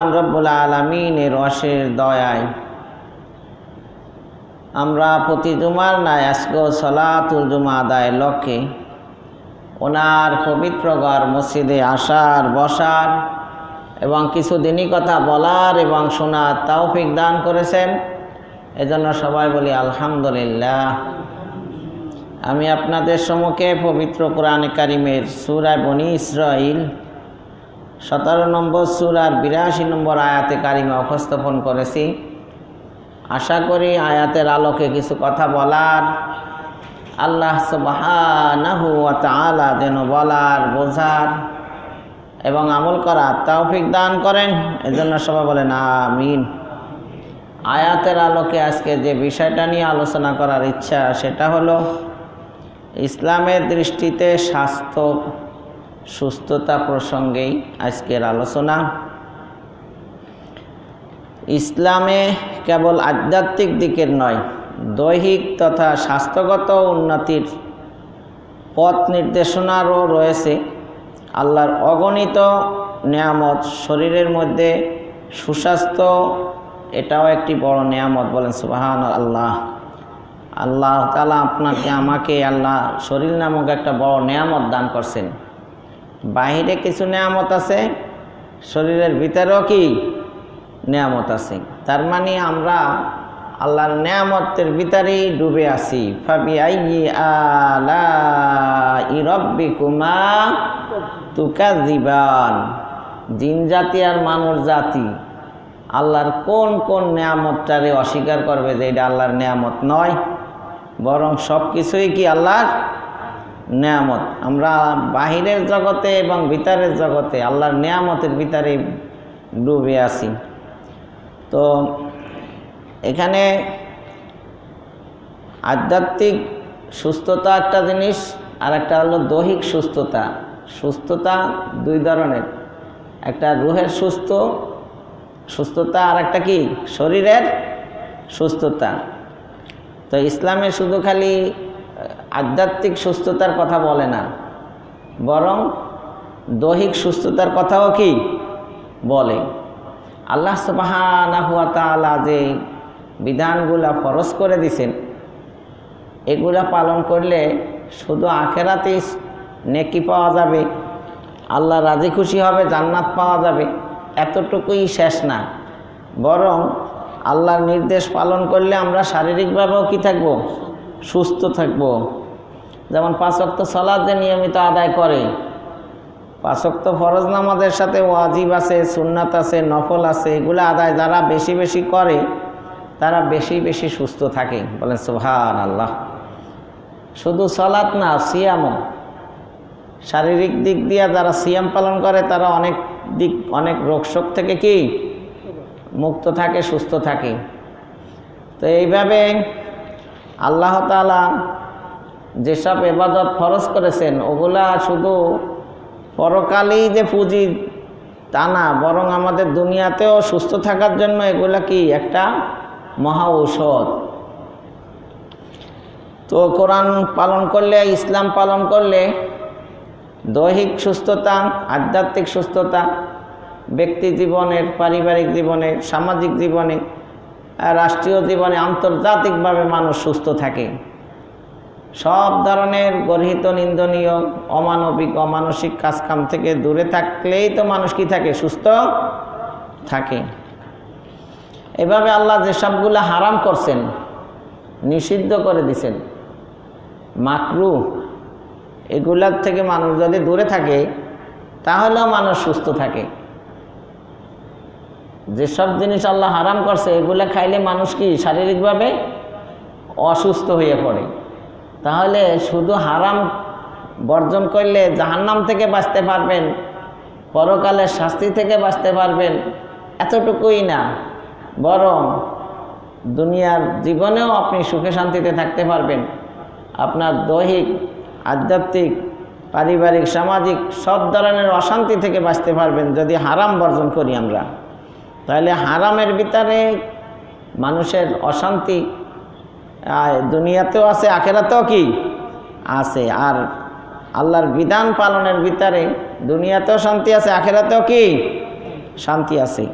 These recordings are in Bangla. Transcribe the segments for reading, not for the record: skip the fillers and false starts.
রব্বুল আলামিনের অশেষ দয়ায় আমরা প্রতি জুমার ন্যায় আজকেও সালাতুল জুমা আদায়ের লক্ষ্যে ওনার পবিত্র ঘর মসজিদে আসার বসার এবং কিছু দিনই কথা বলার এবং শোনার তৌফিক দান করেছেন। এজন্য সবাই বলি আলহামদুলিল্লাহ। আমি আপনাদের সম্মুখে পবিত্র কোরআনে কারিমের সূরা বনী ইসরাঈল 17 নম্বর সূরার 82 নম্বর আয়াতে কারিমা উপস্থাপন করেছি। আশা করি আয়াতের আলোকে কিছু কথা বলার আল্লাহ সুবহানাহু ওয়া তাআলা যেন বলার, বোঝার এবং আমল করার তৌফিক দান করেন। এজন্য সবাই বলেন আমিন। আয়াতের আলোকে আজকে যে বিষয়টা নিয়ে আলোচনা করার ইচ্ছা সেটা হলো ইসলামের দৃষ্টিতে স্বাস্থ্য সুস্থতা প্রসঙ্গেই আজকের আলোচনা। ইসলামে কেবল আধ্যাত্মিক দিকের নয়, দৈহিক তথা স্বাস্থ্যগত উন্নতির পথ নির্দেশনারও রয়েছে। আল্লাহর অগণিত নেয়ামত, শরীরের মধ্যে সুস্বাস্থ্য এটাও একটি বড় নেয়ামত। বলেন সুবহানাল্লাহ। আল্লাহ তাআলা আপনাকে আমাকে আল্লাহ শরীর নামক একটা বড় নেয়ামত দান করছেন। বাহিরে কিছু নেয়ামত আছে, শরীরের ভিতরেও কি নেয়ামত আছে। তার মানে আমরা আল্লাহর নেয়ামতের ভিতরেই ডুবে আছি। ফাবিআইয়ি আলাই রাব্বিকুমা তুকাযিবান। জিন জাতি আর মানুষ জাতি আল্লাহর কোন কোন নেয়ামতটারে অস্বীকার করবে যে এটা আল্লাহর নেয়ামত নয়, বরং সব কিছুই কি আল্লাহর নেয়ামত। আমরা বাহিরের জগতে এবং ভিতরের জগতে আল্লাহর নেয়ামতের ভিতরে ডুবে আছি। তো এখানে আধ্যাত্মিক সুস্থতা একটা জিনিস, আর একটা হলো দৈহিক সুস্থতা। সুস্থতা দুই ধরনের, একটা রুহের সুস্থতা আর একটা কি শরীরের সুস্থতা। তো ইসলামে শুধু খালি আধ্যাত্মিক সুস্থতার কথা বলে না, বরং দৈহিক সুস্থতার কথাও কি বলে। আল্লাহ সুবহানাহু ওয়া তাআলা যে বিধানগুলা ফরজ করে দিয়েছেন, এগুলা পালন করলে শুধু আখেরাতে নেকি পাওয়া যাবে, আল্লাহ রাজি খুশি হবে, জান্নাত পাওয়া যাবে, এতটুকুই শেষ না, বরং আল্লাহর নির্দেশ পালন করলে আমরা শারীরিকভাবেও কি থাকব, সুস্থ থাকব। যেমন 5 ওয়াক্ত সালাত যে নিয়মিত আদায় করে, 5 ওয়াক্ত ফরজ নামাজের সাথে ওয়াজিব আছে, সুন্নাত আছে, নফল আছে, এগুলো আদায় যারা বেশি বেশি করে তারা বেশি বেশি সুস্থ থাকে। বলেন সুবহানাল্লাহ। শুধু সালাত না, সিয়ামও, শারীরিক দিক দিয়ে যারা সিয়াম পালন করে তারা অনেক রোগশোক থেকে কি মুক্ত থাকে, সুস্থ থাকে। তো এইভাবে আল্লাহ তাআলা যেসব ইবাদত ফরজ করেছেন ওগুলা শুধু পরকালেই যে পুঁজি তা না, বরং আমাদের দুনিয়াতেও সুস্থ থাকার জন্য এগুলা কি একটা মহা ঔষধ। তো কোরআন পালন করলে, ইসলাম পালন করলে দৈহিক সুস্থতা, আধ্যাত্মিক সুস্থতা, ব্যক্তি জীবনের, পারিবারিক জীবনে, সামাজিক জীবনে, রাষ্ট্রীয় জীবনে, আন্তর্জাতিকভাবে মানুষ সুস্থ থাকে। সব ধরনের গর্হিত, নিন্দনীয়, অমানবিক, অমানসিক কাজকাম থেকে দূরে থাকলেই তো মানুষ কি থাকে, সুস্থ থাকে। এভাবে আল্লাহ যেসবগুলো হারাম করছেন, নিষিদ্ধ করে দিছেন, মাকরুহ, এগুলার থেকে মানুষ যদি দূরে থাকে তাহলেও মানুষ সুস্থ থাকে। যেসব জিনিস আল্লাহ হারাম করছে এগুলা খাইলে মানুষ কি শারীরিকভাবে অসুস্থ হয়ে পড়ে। তাহলে শুধু হারাম বর্জন করলে জাহান্নাম থেকে বাঁচতে পারবেন, পরকালের শাস্তি থেকে বাঁচতে পারবেন, এতটুকুই না, বরং দুনিয়ার জীবনেও আপনি সুখে শান্তিতে থাকতে পারবেন। আপনার দৈহিক, আধ্যাত্মিক, পারিবারিক, সামাজিক সব ধরনের অশান্তি থেকে বাঁচতে পারবেন যদি হারাম বর্জন করি আমরা। তাহলে হারামের ভিতরে মানুষের অশান্তি দুনিয়াতেও আছে, আখেরাতেও কি আছে। আর আল্লাহর বিধান পালনের ভিতরে দুনিয়াতেও শান্তি আছে, আখেরাতেও কি শান্তি আছে।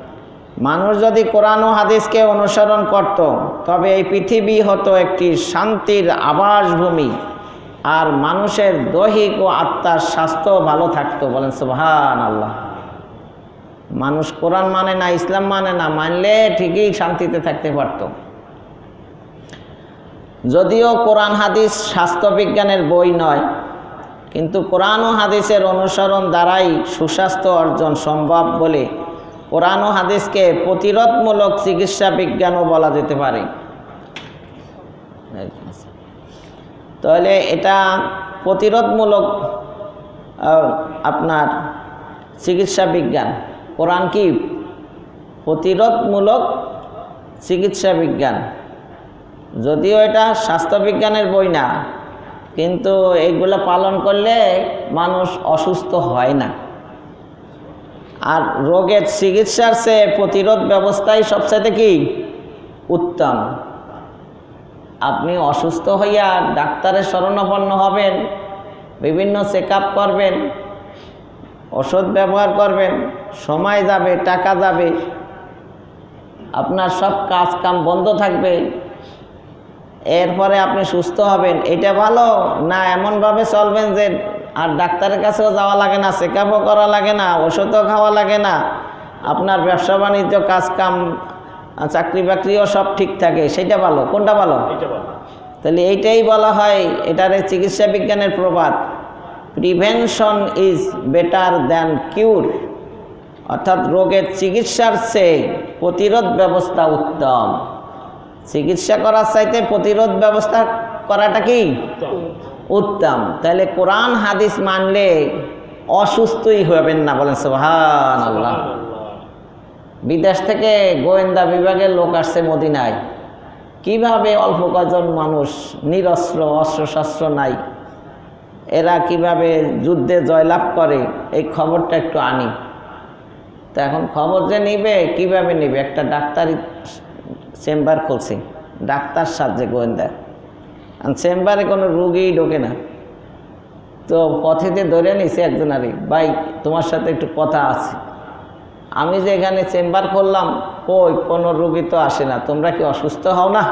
মানুষ যদি কোরআন ও হাদিসকে অনুসরণ করত তবে এই পৃথিবী হতো একটি শান্তির আবাসভূমি, আর মানুষের দৈহিক ও আত্মার স্বাস্থ্য ভালো থাকতো। বলেন সুবহানাল্লাহ। মানুষ কোরআন মানে না, ইসলাম মানে না, মানলে ঠিকই শান্তিতে থাকতে পারত। যদিও কোরআন হাদিস স্বাস্থ্যবিজ্ঞানের বই নয়, কিন্তু কোরআন ও হাদিসের অনুসরণ দ্বারাই সুস্বাস্থ্য অর্জন সম্ভব বলে কোরআন ও হাদিসকে প্রতিরোধমূলক চিকিৎসা বিজ্ঞানও বলা যেতে পারে। তাহলে এটা প্রতিরোধমূলক আপনার চিকিৎসা বিজ্ঞান। কোরআন কি প্রতিরোধমূলক চিকিৎসা বিজ্ঞান, যদিও এটা স্বাস্থ্যবিজ্ঞানের বই না, কিন্তু এইগুলো পালন করলে মানুষ অসুস্থ হয় না। আর রোগের চিকিৎসার চেয়ে প্রতিরোধ ব্যবস্থাই সবচেয়ে কি উত্তম। আপনি অসুস্থ হইয়া ডাক্তারের শরণাপন্ন হবেন, বিভিন্ন চেক আপ করবেন, ওষুধ ব্যবহার করবেন, সময় যাবে, টাকা যাবে, আপনার সব কাজ কাম বন্ধ থাকবে, এরপরে আপনি সুস্থ হবেন। এটা ভালো না এমনভাবে চলবেন যে আর ডাক্তারের কাছেও যাওয়া লাগে না, চেক আপও করা লাগে না, ওষুধও খাওয়া লাগে না, আপনার ব্যবসা বাণিজ্য কাজ কাম চাকরি বাকরিও সব ঠিক থাকে, সেটা ভালো? কোনটা ভালো? তাহলে এইটাই বলা হয়, এটার চিকিৎসা বিজ্ঞানের প্রবাদ, প্রিভেনশন ইজ বেটার দ্যান কিউর, অর্থাৎ রোগের চিকিৎসার চেয়ে প্রতিরোধ ব্যবস্থা উত্তম। চিকিৎসা করার চাইতে প্রতিরোধ ব্যবস্থা করাটা কি উত্তম। তাহলে কোরআন হাদিস মানলে অসুস্থই হবেন না। বলেন সুবহানাল্লাহ। বিদেশ থেকে গোয়েন্দা বিভাগের লোক আসছে মদিনায়, কিভাবে অল্প কজন মানুষ নিরস্ত্র, অস্ত্রশস্ত্র নাই, এরা কিভাবে যুদ্ধে জয়লাভ করে, এই খবরটা একটু আনি। তো এখন খবর যে নিবে কিভাবে নিবে, একটা ডাক্তারি চেম্বার খুলছে, ডাক্তার সাহায্যে গোয়েন্দা, চেম্বারে কোনো রুগী ঢোকে না। তো পথেতে ধরে নিছে একজন, আরে ভাই তোমার সাথে একটু কথা আছে। আমি যে এখানে চেম্বার করলাম, কই কোনো রুগী তো আসে না, তোমরা কি অসুস্থ হও না?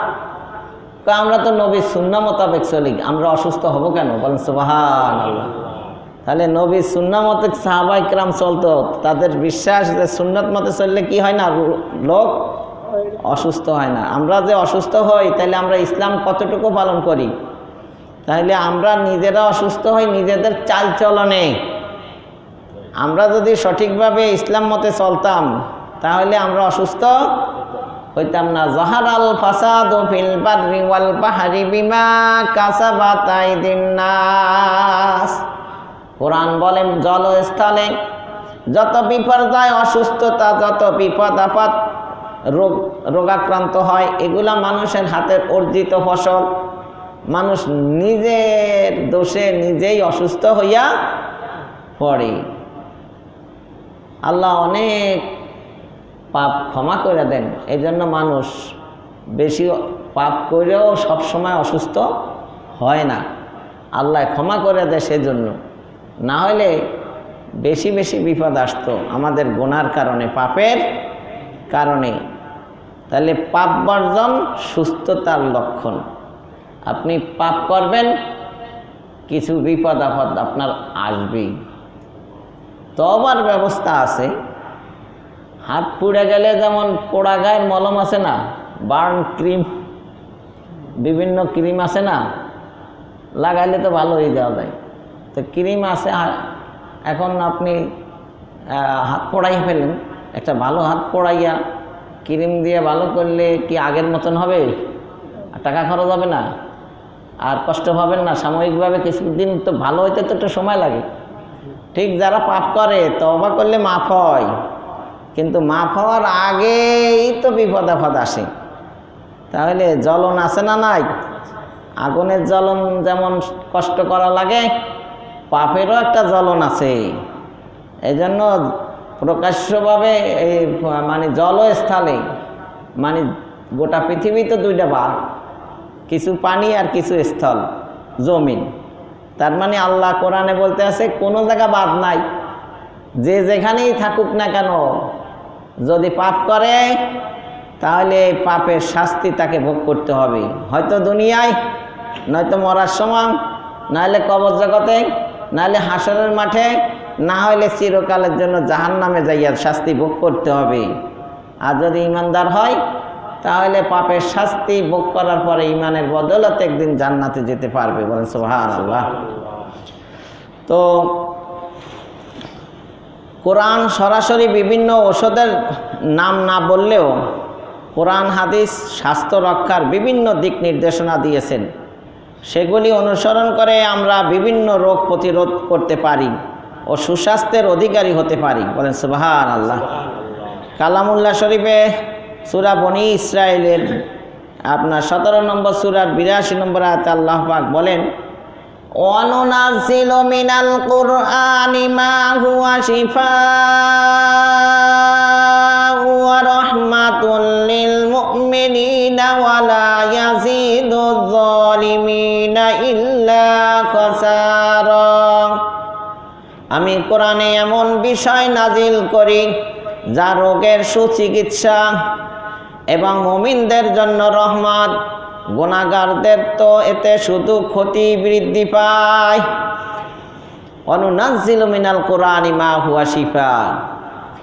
আমরা তো নবীর সুন্নাহ মোতাবেক চলি, আমরা অসুস্থ হব কেন? বলেন সুবহানাল্লাহ। তাহলে নবীর সুন্নাহ মতে সাহাবায়ে কেরাম চলতো, তাদের বিশ্বাস যে সুন্নাত মতে চললে কি হয় না, লোক অসুস্থ হয় না। আমরা যে অসুস্থ হই, তাহলে আমরা ইসলাম কতটুকু পালন করি? তাহলে আমরা নিজেরা অসুস্থ হই নিজেদের চাল চলনে। আমরা যদি সঠিকভাবে ইসলাম মতে চলতাম, তাহলে আমরা অসুস্থ হইতাম না। যাহারাল ফাসাদু ফিল বাররি ওয়াল বাহরি বিমা কাসাবাত আইদিন নাস। কোরআন বলেন জলস্থলে যত বিপর্যয়, অসুস্থতা, যত বিপদ আপদ, রোগাক্রান্ত হয়, এগুলা মানুষের হাতের অর্জিত ফসল। মানুষ নিজের দোষে নিজেই অসুস্থ হইয়া পড়ে। আল্লাহ অনেক পাপ ক্ষমা করে দেন, এই জন্য মানুষ বেশি পাপ করেও সবসময় অসুস্থ হয় না। আল্লাহ ক্ষমা করে দেয় সেজন্য, না হলে বেশি বেশি বিপদ আসতো আমাদের গুনার কারণে, পাপের কারণে। তাহলে পাপ বর্জন সুস্থতার লক্ষণ। আপনি পাপ করবেন, কিছু বিপদ আপদ আপনার আসবেই। তওবার ব্যবস্থা আছে। হাত পুড়ে গেলে যেমন পোড়া গায়ের মলম আছে না, বার্ন ক্রিম, বিভিন্ন ক্রিম আছে না, লাগাইলে তো ভালো হয়ে যাওয়া যায়। তো ক্রিম আছে, এখন আপনি হাত পোড়াই ফেলেন, একটা ভালো হাত পোড়াইয়া ক্রিম দিয়ে ভালো করলে কি আগের মতন হবে? টাকা খরচ হবে না, আর কষ্ট পাবেন না। সাময়িকভাবে কিছুদিন তো ভালো হইতে তো একটু সময় লাগে। ঠিক যারা পাপ করে, তওবা করলে মাফ হয়, কিন্তু মাফ হওয়ার আগেই তো বিপদ আপদ আসে। তাহলে জ্বলন আছে না নাই? আগুনের জ্বলন যেমন কষ্ট করা লাগে, পাপেরও একটা জ্বলন আছে। এই জন্য প্রকাশ্যভাবে এই মানে জলস্থলে, মানে গোটা পৃথিবী তো দুইটা ভাগ, কিছু পানি আর কিছু স্থল, জমিন। তার মানে আল্লাহ কোরআনে বলতে আছে কোনো জায়গা বাদ নাই, যে যেখানেই থাকুক না কেন যদি পাপ করে তাহলে পাপের শাস্তি তাকে ভোগ করতে হবে, হয়তো দুনিয়ায়, নয়তো মরার সময়, নাহলে কবর জগতে, নাহলে হাসরের মাঠে, না হলে চিরকালের জন্য জাহান্নামে যাইয়া শাস্তি ভোগ করতে হবে। আর যদি ইমানদার হয় তাহলে পাপের শাস্তি ভোগ করার পরে ইমানের বদৌলতে একদিন জান্নাতে যেতে পারবে। বলেন সুবহানাল্লাহ। তো কোরআন সরাসরি বিভিন্ন ওষুধের নাম না বললেও কোরআন হাদিস স্বাস্থ্য রক্ষার বিভিন্ন দিক নির্দেশনা দিয়েছেন, সেগুলি অনুসরণ করে আমরা বিভিন্ন রোগ প্রতিরোধ করতে পারি ও সুস্বাস্থ্যের অধিকারী হতে পারি। বলেন সুবহানাল্লাহ। কালামুল্লাহ শরীফে সূরা বনী ইসরাইলের আপনার 17 নম্বর সূরার 82 নম্বর আয়াতে আল্লাহ পাক বলেন, ওয়ানুনাজ্জিলু মিনাল কুরআনি মা হুয়া শিফাa'u ওয়া রাহমাতুল লিল মুমিনিনা ওয়া লা ইয়াজিদুয যালিমিনা ইল্লা খাসারা। আমি কোরআনে এমন বিষয় নাজিল করি যা রোগের সুচিকিৎসা এবং মুমিনদের জন্য রহমত, গুনাহগারদের তো এতে শুধু ক্ষতি বৃদ্ধি পায়। অনুনাজ্জিলু মিনাল কোরআনি মা হুয়া শিফা,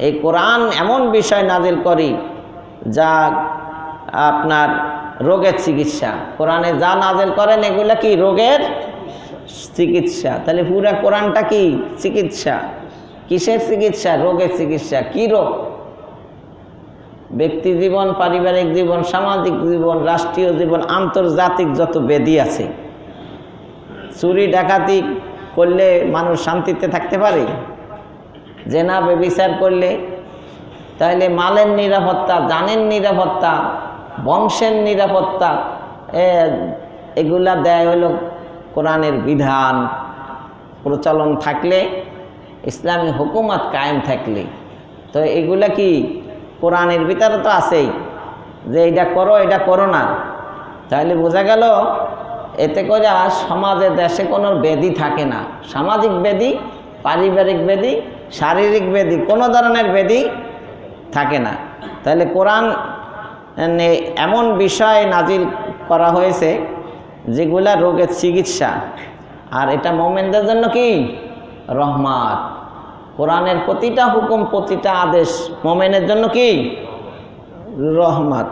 এই কোরআন এমন বিষয় নাজিল করি যা আপনার রোগের চিকিৎসা। কোরআনে যা নাজিল করেন এগুলা কি রোগের চিকিৎসা। তাহলে পুরা কোরআনটা কি চিকিৎসা। কিসের চিকিৎসা? রোগের চিকিৎসা। কি রোগ? ব্যক্তি জীবন, পারিবারিক জীবন, সামাজিক জীবন, রাষ্ট্রীয় জীবন, আন্তর্জাতিক যত ব্যাধি আছে। চুরি ডাকাতি করলে মানুষ শান্তিতে থাকতে পারে? জেনা ব্যভিচার করলে তাহলে মালের নিরাপত্তা, জানের নিরাপত্তা, বংশের নিরাপত্তা এগুলা দেয় হলো কোরআনের বিধান প্রচলন থাকলে, ইসলামী হুকুমত কায়েম থাকলে। তো এগুলা কি কোরআনের ভিতরে তো আছেই যে এটা করো, এটা করো না। তাহলে বোঝা গেল এতে করে সমাজে দেশে কোনো ব্যাধি থাকে না। সামাজিক ব্যাধি, পারিবারিক ব্যাধি, শারীরিক ব্যাধি, কোনো ধরনের ব্যাধি থাকে না। তাহলে কোরআন এমন বিষয় নাজিল করা হয়েছে যেগুলা রোগের চিকিৎসা, আর এটা মুমিনদের জন্য কি রহমত। কোরআনের প্রতিটা হুকুম, প্রতিটা আদেশ মুমিনের জন্য কি রহমত।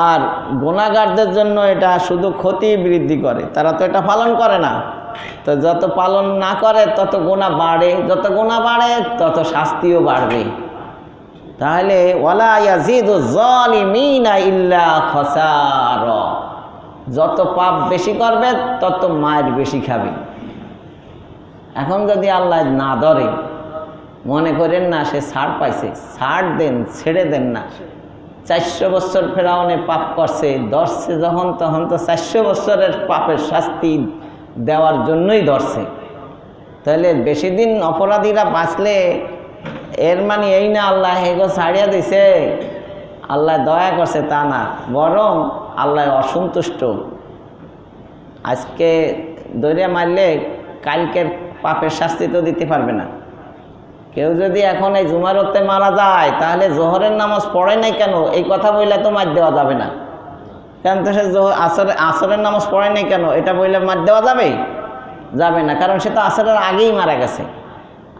আর গুনাহগারদের জন্য এটা শুধু ক্ষতি বৃদ্ধি করে। তারা তো এটা পালন করে না। তো যত পালন না করে তত গুনাহ বাড়ে, যত গুনাহ বাড়ে তত শাস্তিও বাড়বে। তাহলে ওয়ালা ইয়াজিদু যালিমিনা ইল্লা খাসারা, যত পাপ বেশি করবে তত মায়ের বেশি খাবে। এখন যদি আল্লাহ না ধরে, মনে করেন না সে ছাড় পাইছে, ছাড় দেন, ছেড়ে দেন না। 400 বছর ফেরাউনে পাপ করছে, ধরছে যখন তখন তো 400 বছরের পাপের শাস্তি দেওয়ার জন্যই ধরছে। তাহলে বেশি দিন অপরাধীরা বাঁচলে এর মানে এই না আল্লাহ এগো ছাড়িয়া দিছে, আল্লাহ দয়া করছে, তা না, বরং আল্লাহ অসন্তুষ্ট। আজকে দৌড়িয়া মারলে কালকের পাপের শাস্তি তো দিতে পারবে না। কেউ যদি এখন এই জুমারতে মারা যায় তাহলে জোহরের নামাজ পড়ে নাই কেন এই কথা বললে তো মার দেওয়া যাবে না। কারণ তো সে আসরের নামাজ পড়ে নাই কেন এটা বললে মার দেওয়া যাবে? যাবে না, কারণ সে তো আসরের আগেই মারা গেছে।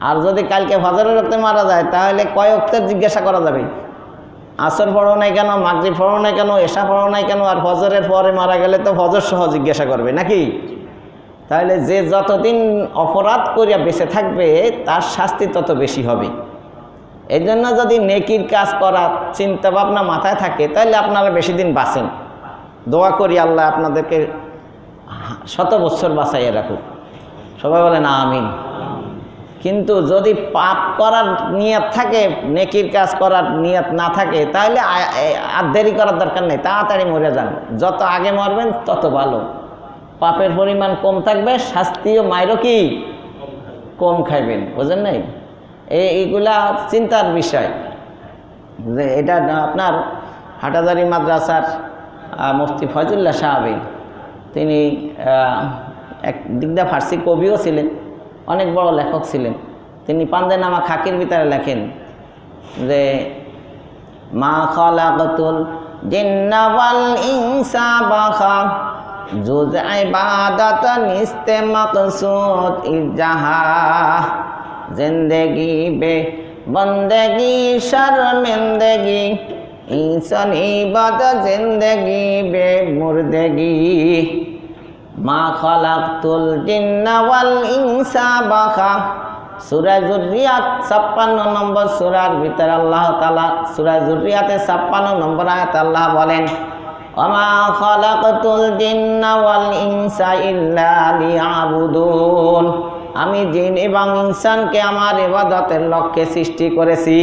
আর যদি কালকে ফজরের ওক্তে মারা যায় তাহলে কয় ওক্তের জিজ্ঞাসা করা যাবে? আসর পড়ো নাই কেন, মাগরিব পড়ো নাই কেন, এশা পড়ো নাই কেন? আর ফজরের পরে মারা গেলে তো ফজর সহ জিজ্ঞাসা করবে নাকি? তাহলে যে যতদিন অপরাধ করিয়া বেঁচে থাকবে তার শাস্তি তত বেশি হবে। এই জন্য যদি নেকির কাজ করার চিন্তা ভাবনা মাথায় থাকে তাহলে আপনারা বেশি দিন বাঁচেন। দোয়া করি আল্লাহ আপনাদেরকে 100 বছর বাঁচাইয়া রাখুক। সবাই বলেন আমিন। কিন্তু যদি পাপ করার নিয়ত থাকে, নেকির কাজ করার নিয়ত না থাকে, তাহলে আর দেরি করার দরকার নেই, তাড়াতাড়ি মরে যান। যত আগে মরবেন তত ভালো। পাপের পরিমাণ কম থাকবে, শাস্তিও মায়েরও কি কম খাইবেন। বুঝেন নাই? এইগুলা চিন্তার বিষয়। যে এটা আপনার হাটাজারি মাদ্রাসার মুফতি ফয়জুল্লাহ সাহাবী, তিনি এক দিকদা ফার্সি কবিও ছিলেন, অনেক বড় লেখক ছিলেন। তিনি পান্দেনামা খাকির ভিতরে লেখেন যে মা খালাকতুল জিন্না ওয়াল ইনসা বাখা জুজ ইবাদত নিস্তে মকসুদ ইজাহা জিন্দেগি বে বন্দেগি শর্মিন্দগি इंसान इबादत जिंदगी बे मुर्दगी मा खलक़तुल जिन्ना वल इंसा बाखा सूरा जुर्रियात 56 नम्बर सूरार भीतर अल्लाह ताआला सूरा जुर्रियाते 56 नम्बर आयत अल्लाह बोलेन वमा खलक़तुल जिन्ना वल इंसा इल्ला लियाबुदुन आमी जिन एवं इंसानके आमार इबादतेर लक्ष्ये सृष्टि करेছি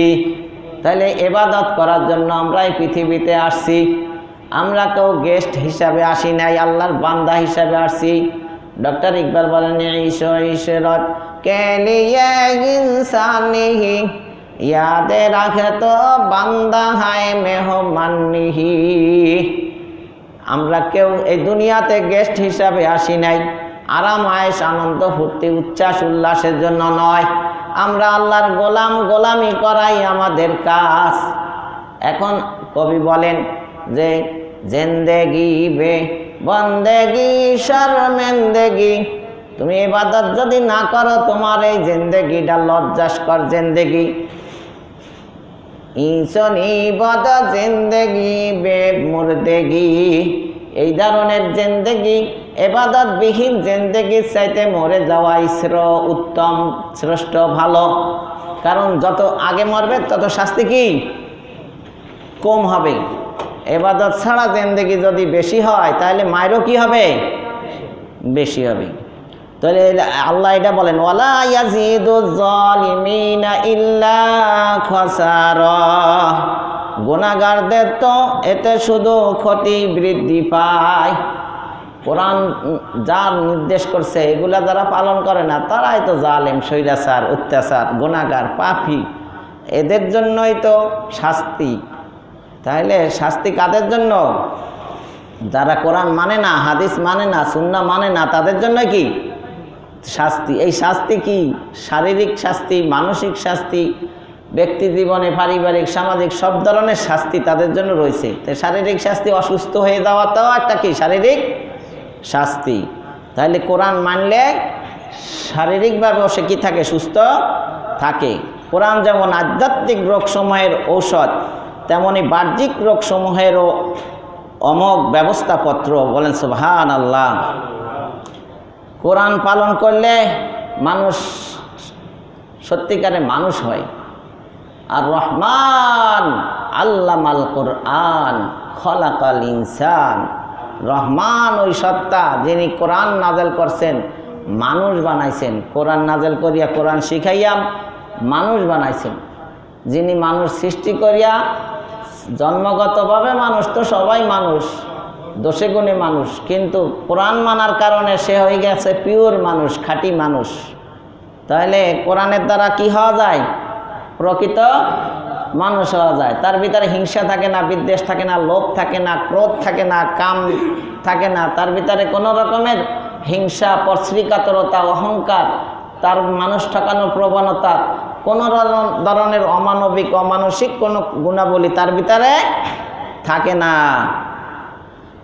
তাহলে ইবাদত করার জন্য আমরা এই পৃথিবীতে আসছি আমরা কেউ গেস্ট হিসাবে আসি নাই আল্লাহর বান্দা হিসাবে আসছি ডক্টর ইকবাল বলেন ঈশ্বরত কে লিয়ে ইনসানিহি याद रखे तो बांदा है मेहमानिही আমরা কেউ এই দুনিয়াতে গেস্ট হিসাবে আসি নাই আরাম আয়েশ আনন্দ ফুর্তি উচ্ছ্বাস উল্লাসের জন্য নয় আমরা আল্লাহর গোলাম গোলামি করাই আমাদের কাজ এখন কবি বলেন যে জিন্দেগি বে বন্দেগি শর্মিন্দগি তুমি ইবাদত যদি না করো তোমার এই জিন্দেগিটা লজ্জাস্কর জিন্দেগি इंसान इबादत जिंदगी बे मुर्दगी এই ধরনের জিন্দেগি ইবাদত বিহীন জিন্দেগির চাইতে মরে যাওয়া উত্তম শ্রেষ্ঠ ভালো কারণ যত আগে মরবে তত শাস্তি কি কম হবে ইবাদত ছাড়া জিন্দেগি যদি বেশি হয় তাহলে মায়েরও কি হবে বেশি হবে তাহলে আল্লাহ এটা বলেন ওয়ালা ইয়াজিদুজ জালিমিনা ইল্লা খাসারা গুনাহগারদের তো এতে শুধু ক্ষতি বৃদ্ধি পায় কোরআন যার নির্দেশ করছে এগুলা যারা পালন করে না তারাই তো জালেম স্বৈরাচার অত্যাচার গুনাহগার পাপী এদের জন্যই তো শাস্তি তাহলে শাস্তি কাদের জন্য যারা কোরআন মানে না হাদিস মানে না সুন্নাহ মানে না তাদের জন্য কি শাস্তি এই শাস্তি কি শারীরিক শাস্তি মানসিক শাস্তি ব্যক্তি জীবনে পারিবারিক সামাজিক সব ধরনের শাস্তি তাদের জন্য রয়েছে তো শারীরিক শাস্তি অসুস্থ হয়ে যাওয়াটাও একটা কি শারীরিক শাস্তি তাহলে কোরআন মানলে শারীরিকভাবে সে কি থাকে সুস্থ থাকে কোরআন যেমন আধ্যাত্মিক রোগসমূহের ঔষধ তেমনি বাহ্যিক রোগসমূহেরও অমোঘ ব্যবস্থাপত্র বলেন সুবহানাল্লাহ কোরআন পালন করলে মানুষ সত্যিকারে মানুষ হয় আর রহমান আল্লামাল কোরআন খলাকাল ইনসান রহমান ওই সত্তা যিনি কোরআন নাজেল করছেন মানুষ বানাইছেন কোরআন নাজেল করিয়া কোরআন শিখাইয়া মানুষ বানাইছেন যিনি মানুষ সৃষ্টি করিয়া জন্মগতভাবে মানুষ তো সবাই মানুষ দোষে গুণে মানুষ কিন্তু কোরআন মানার কারণে সে হয়ে গেছে পিওর মানুষ খাঁটি মানুষ তাহলে কোরআনের দ্বারা কি হওয়া যায় প্রকৃত মানুষ হওয়া যায় তার ভিতরে হিংসা থাকে না বিদ্বেষ থাকে না লোভ থাকে না ক্রোধ থাকে না কাম থাকে না তার ভিতরে কোনো রকমের হিংসা পরশ্রীকাতরতা অহংকার তার মানুষ ঠকানোর প্রবণতা কোনো ধরনের অমানবিক অমানসিক কোনো গুণাবলী তার ভিতরে থাকে না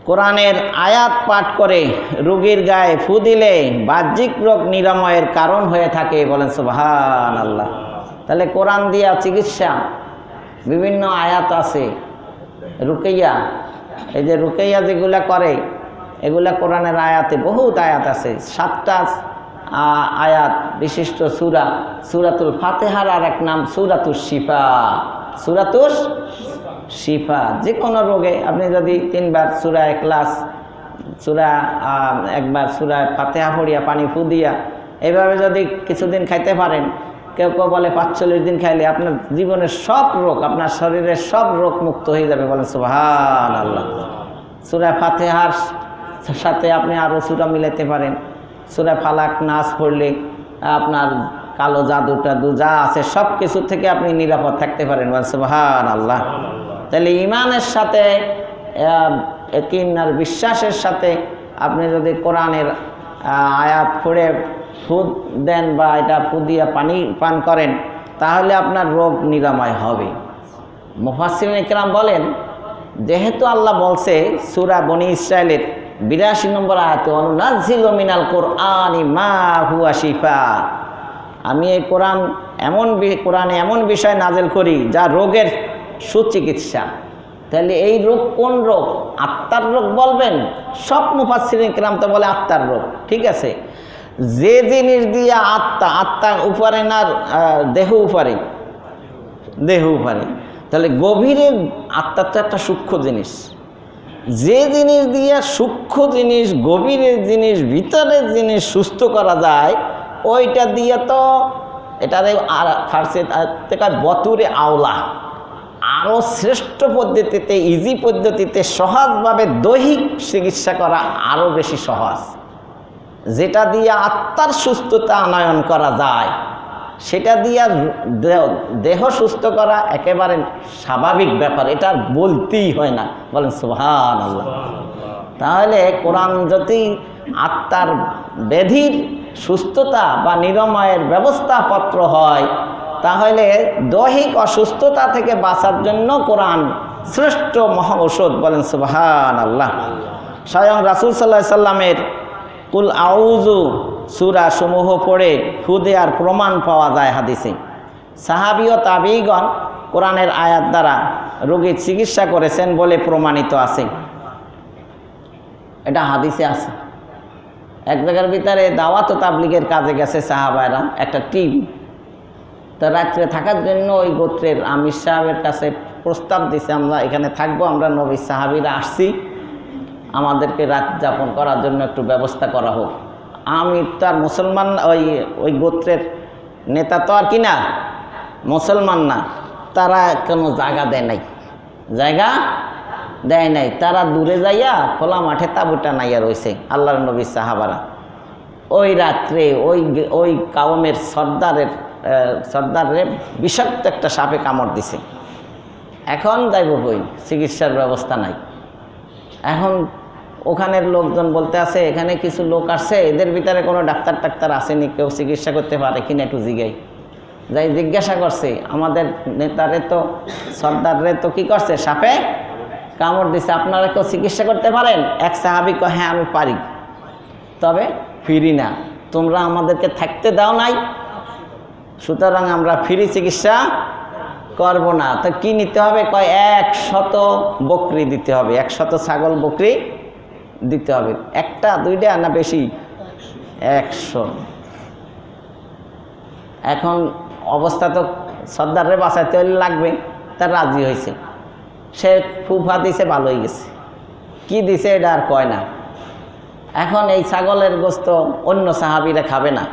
কোরআনের আয়াত পাঠ করে রোগীর গায়ে ফু দিলে বাহ্যিক রোগ নিরাময়ের কারণ হয়ে থাকে বলেন সুবহানাল্লাহ তাহলে কোরআন দিয়া চিকিৎসা বিভিন্ন আয়াত আছে রুকাইয়া এই যে রুকাইয়া যেগুলা করে এগুলা কোরআনের আয়াতে বহুত আয়াত আছে 7টা আয়াত বিশিষ্ট সূরা সূরাতুল ফাতিহার আর এক নাম সূরাতুশ শিফা সূরাতুশ শিফা যে কোনো রোগে আপনি যদি 3 বার সূরা ইখলাস সূরা একবার সূরা ফাতিহা পড়িয়া পানি ফু দিয়া এইভাবে যদি কিছুদিন খাইতে পারেন কেউ কেউ বলে 45 দিন খাইলে আপনার জীবনের সব রোগ আপনার শরীরের সব রোগ মুক্ত হয়ে যাবে বলেন সুবহানাল্লাহ সূরা ফাতিহার সাথে আপনি আরও সূরা মিলাতে পারেন সূরা ফালাক নাস পড়লে আপনার কালো জাদু টাদু যা আছে সব কিছু থেকে আপনি নিরাপদ থাকতে পারেন বলেন সুবহানাল্লাহ তাহলে ইমানের সাথে ইয়াকিন আর বিশ্বাসের সাথে আপনি যদি কোরআনের আয়াত পড়ে ফু দেন বা এটা ফু দিয়ে পানি পান করেন তাহলে আপনার রোগ নিরাময় হবে মুফাসসিরিন ইকরাম বলেন, যেহেতু আল্লাহ বলছে সূরা বনি ইসরাইলের 82 নম্বর আয়াতে, অনুনাজ্জিলু মিনাল কুরআনি মা হুয়া শিফা, আমি এই কোরআনে এমন বিষয় নাজিল করি যা রোগের সুচিকিৎসা। তাহলে এই রোগ কোন রোগ? আত্মার রোগ বলবেন? সব মুফাসসিরিন ইকরাম তো বলে আত্মার রোগ, ঠিক আছে। যে জিনিস দিয়ে আত্মা উপরে না দেহ উপরে, তাহলে গভীরে আত্মা তো একটা সূক্ষ্ম জিনিস। যে জিনিস দিয়ে সূক্ষ্ম জিনিস, গভীরের জিনিস, ভিতরের জিনিস সুস্থ করা যায়, ওইটা দিয়ে তো এটারে ফার্সি থেকে বতুরে আওলা, আরও শ্রেষ্ঠ পদ্ধতিতে, ইজি পদ্ধতিতে, সহজভাবে দৈহিক চিকিৎসা করা আরও বেশি সহজ। যেটা দিয়ে আত্মার সুস্থতা আনয়ন করা যায়, সেটা দিয়ে দেহ সুস্থ করা একেবারে স্বাভাবিক ব্যাপার, এটা বলতেই হয় না। বলেন সুবহানাল্লাহ। তাহলে কোরআন যদি আত্মার ব্যাধির সুস্থতা বা নিরাময়ের ব্যবস্থাপত্র হয়, তাহলে দৈহিক অসুস্থতা থেকে বাঁচার জন্য কোরআন শ্রেষ্ঠ মহা ঔষধ। বলেন সুবহানাল্লাহ। স্বয়ং রাসূল সাল্লাল্লাহু আলাইহি সাল্লামের কুল আউযু সূরা সমূহ পড়ে ফু দেওয়ার প্রমাণ পাওয়া যায় হাদিসে। সাহাবী ও তাবিঈগণ কোরআনের আয়াত দ্বারা রোগীর চিকিৎসা করেছেন বলে প্রমাণিত আছে। এটা হাদিসে আছে। এক জায়গার ভিতরে দাওয়াত ও তাবলীগের কাজে গেছে সাহাবায়রা, একটা টিম। তো রাত্রে থাকার জন্য ওই গোত্রের আমির সাহেবের কাছে প্রস্তাব দিছে, আমরা এখানে থাকবো, আমরা নবী সাহাবীরা আসছি, আমাদেরকে রাত যাপন করার জন্য একটু ব্যবস্থা করা হোক। আমির তো আর মুসলমান, ওই গোত্রের নেতা তো আর কি না, মুসলমান না, তারা কোনো জায়গা দেয় নাই, তারা দূরে যাইয়া খোলা মাঠে তাঁবুটা নাইয়া রয়েছে আল্লাহর নবী সাহাবারা। ওই রাত্রে ওই কাউমের সর্দারের বিষাক্ত একটা সাপে কামড় দিছে। এখন যাইব কই, চিকিৎসার ব্যবস্থা নাই। এখন ওখানের লোকজন বলতে আছে, এখানে কিছু লোক আসছে, এদের ভিতরে কোনো ডাক্তার আসেনি, কেউ চিকিৎসা করতে পারে কিনা একটু যাই জিজ্ঞাসা করছে। আমাদের নেতারে তো, সর্দারে তো কি করছে, সাপে কামড় দিছে, আপনারা কেউ চিকিৎসা করতে পারেন? এক সাহাবী কয়, হ্যাঁ আমি পারি, তবে ফ্রি না, তোমরা আমাদেরকে থাকতে দাও নাই, সুতরাং আমরা ফ্রি চিকিৎসা করব না। তো কি নিতে হবে? কয় 100 বকরি দিতে হবে, 100 ছাগল বকরি দিতে হবে। একটা দুইটা না বেশি? 100। এখন অবস্থা তো সর্দারে বাঁচাইতে হলে লাগবে, তার রাজি হয়েছে। সে ফুফা দিছে, ভালো হয়ে গেছে। কি দিছে এটা আর কয় না। এখন এই ছাগলের গোস্ত অন্য সাহাবীরা খাবে না,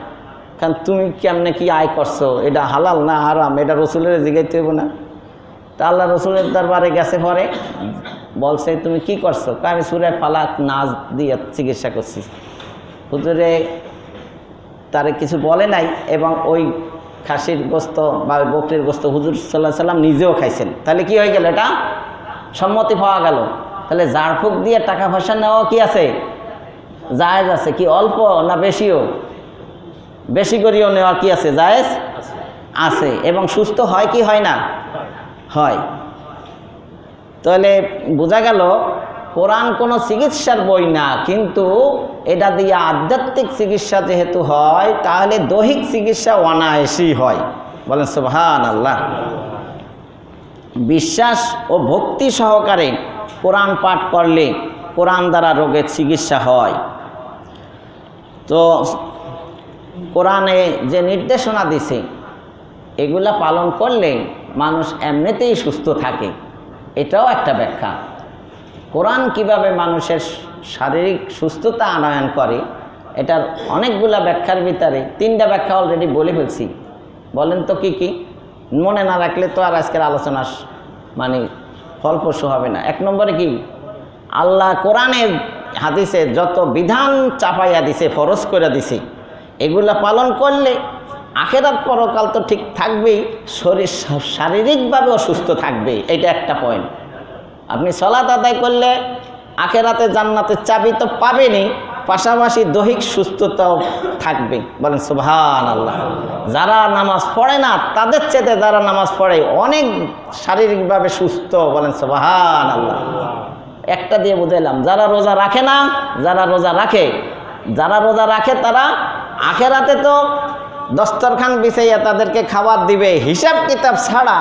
কারণ তুমি কেমনে কি আয় করছো, এটা হালাল না হারাম, এটা রসুলের জিগাইতে হইব না। তা আল্লাহ রসুলের দরবারে গেছে, পরে বলছে তুমি কি করছো? আমি সূরা ফালাক নাজ দিয়ে চিকিৎসা করছি। হুজুরে তারে কিছু বলে নাই, এবং ওই খাসির গোস্ত বা বকরির গোস্ত হুজুর সাল্লাল্লাহু আলাইহি সাল্লাম নিজেও খাইছেন। তাহলে কি হয়ে গেল? এটা সম্মতি পাওয়া গেল। তাহলে ঝাড়ফুঁক দিয়ে টাকা পয়সা নেওয়া কি আছে? জায়েজ আছে। কি অল্প না বেশিও? বেশি করিও নেওয়া কি আছে? জায়েজ আছে। এবং সুস্থ হয় কি হয় না? হয়। তাহলে বোঝা গেল কোরআন কোনো চিকিৎসার বই না, কিন্তু এটা দিয়ে আধ্যাত্মিক চিকিৎসা যেহেতু হয়, তাহলে দৈহিক চিকিৎসা অনায়াসই হয়। বলেন সুবহানাল্লাহ। বিশ্বাস ও ভক্তি সহকারে কোরআন পাঠ করলে কোরআন দ্বারা রোগের চিকিৎসা হয়। তো কোরআনে যে নির্দেশনা দিছে, এগুলা পালন করলে মানুষ এমনিতেই সুস্থ থাকে, এটাও একটা ব্যাখ্যা। কোরআন কিভাবে মানুষের শারীরিক সুস্থতা আনয়ন করে, এটার অনেকগুলা ব্যাখ্যার ভিতরে 3টা ব্যাখ্যা অলরেডি বলে ফেলছি। বলেন তো কি কি? মনে না রাখলে তো আর আজকের আলোচনা মানে ফলপ্রসূ হবে না। 1 নম্বরে কি? আল্লাহ কোরআনের হাদিসে যত বিধান চাপাইয়া দিছে, ফরজ করে দিছে, এগুলা পালন করলে আখেরাত পরকাল তো ঠিক থাকবেই, শরীর শারীরিকভাবেও সুস্থ থাকবে। এটা একটা পয়েন্ট। আপনি সালাত আদায় করলে আখেরাতে জান্নাতের চাবি তো পাবেনই, পাশাপাশি দৈহিক সুস্থতাও থাকবে। বলেন সুবহানাল্লাহ। যারা নামাজ পড়ে না তাদের চেয়ে যারা নামাজ পড়ে অনেক শারীরিকভাবে সুস্থ। বলেন সুবহানাল্লাহ। একটা দিয়ে বুঝাইলাম, যারা রোজা রাখে না, যারা রোজা রাখে তারা আখেরাতে তো দস্তরখান বিছাইয়া তাদেরকে খাবার দিবে, হিসাব কিতাব ছাড়া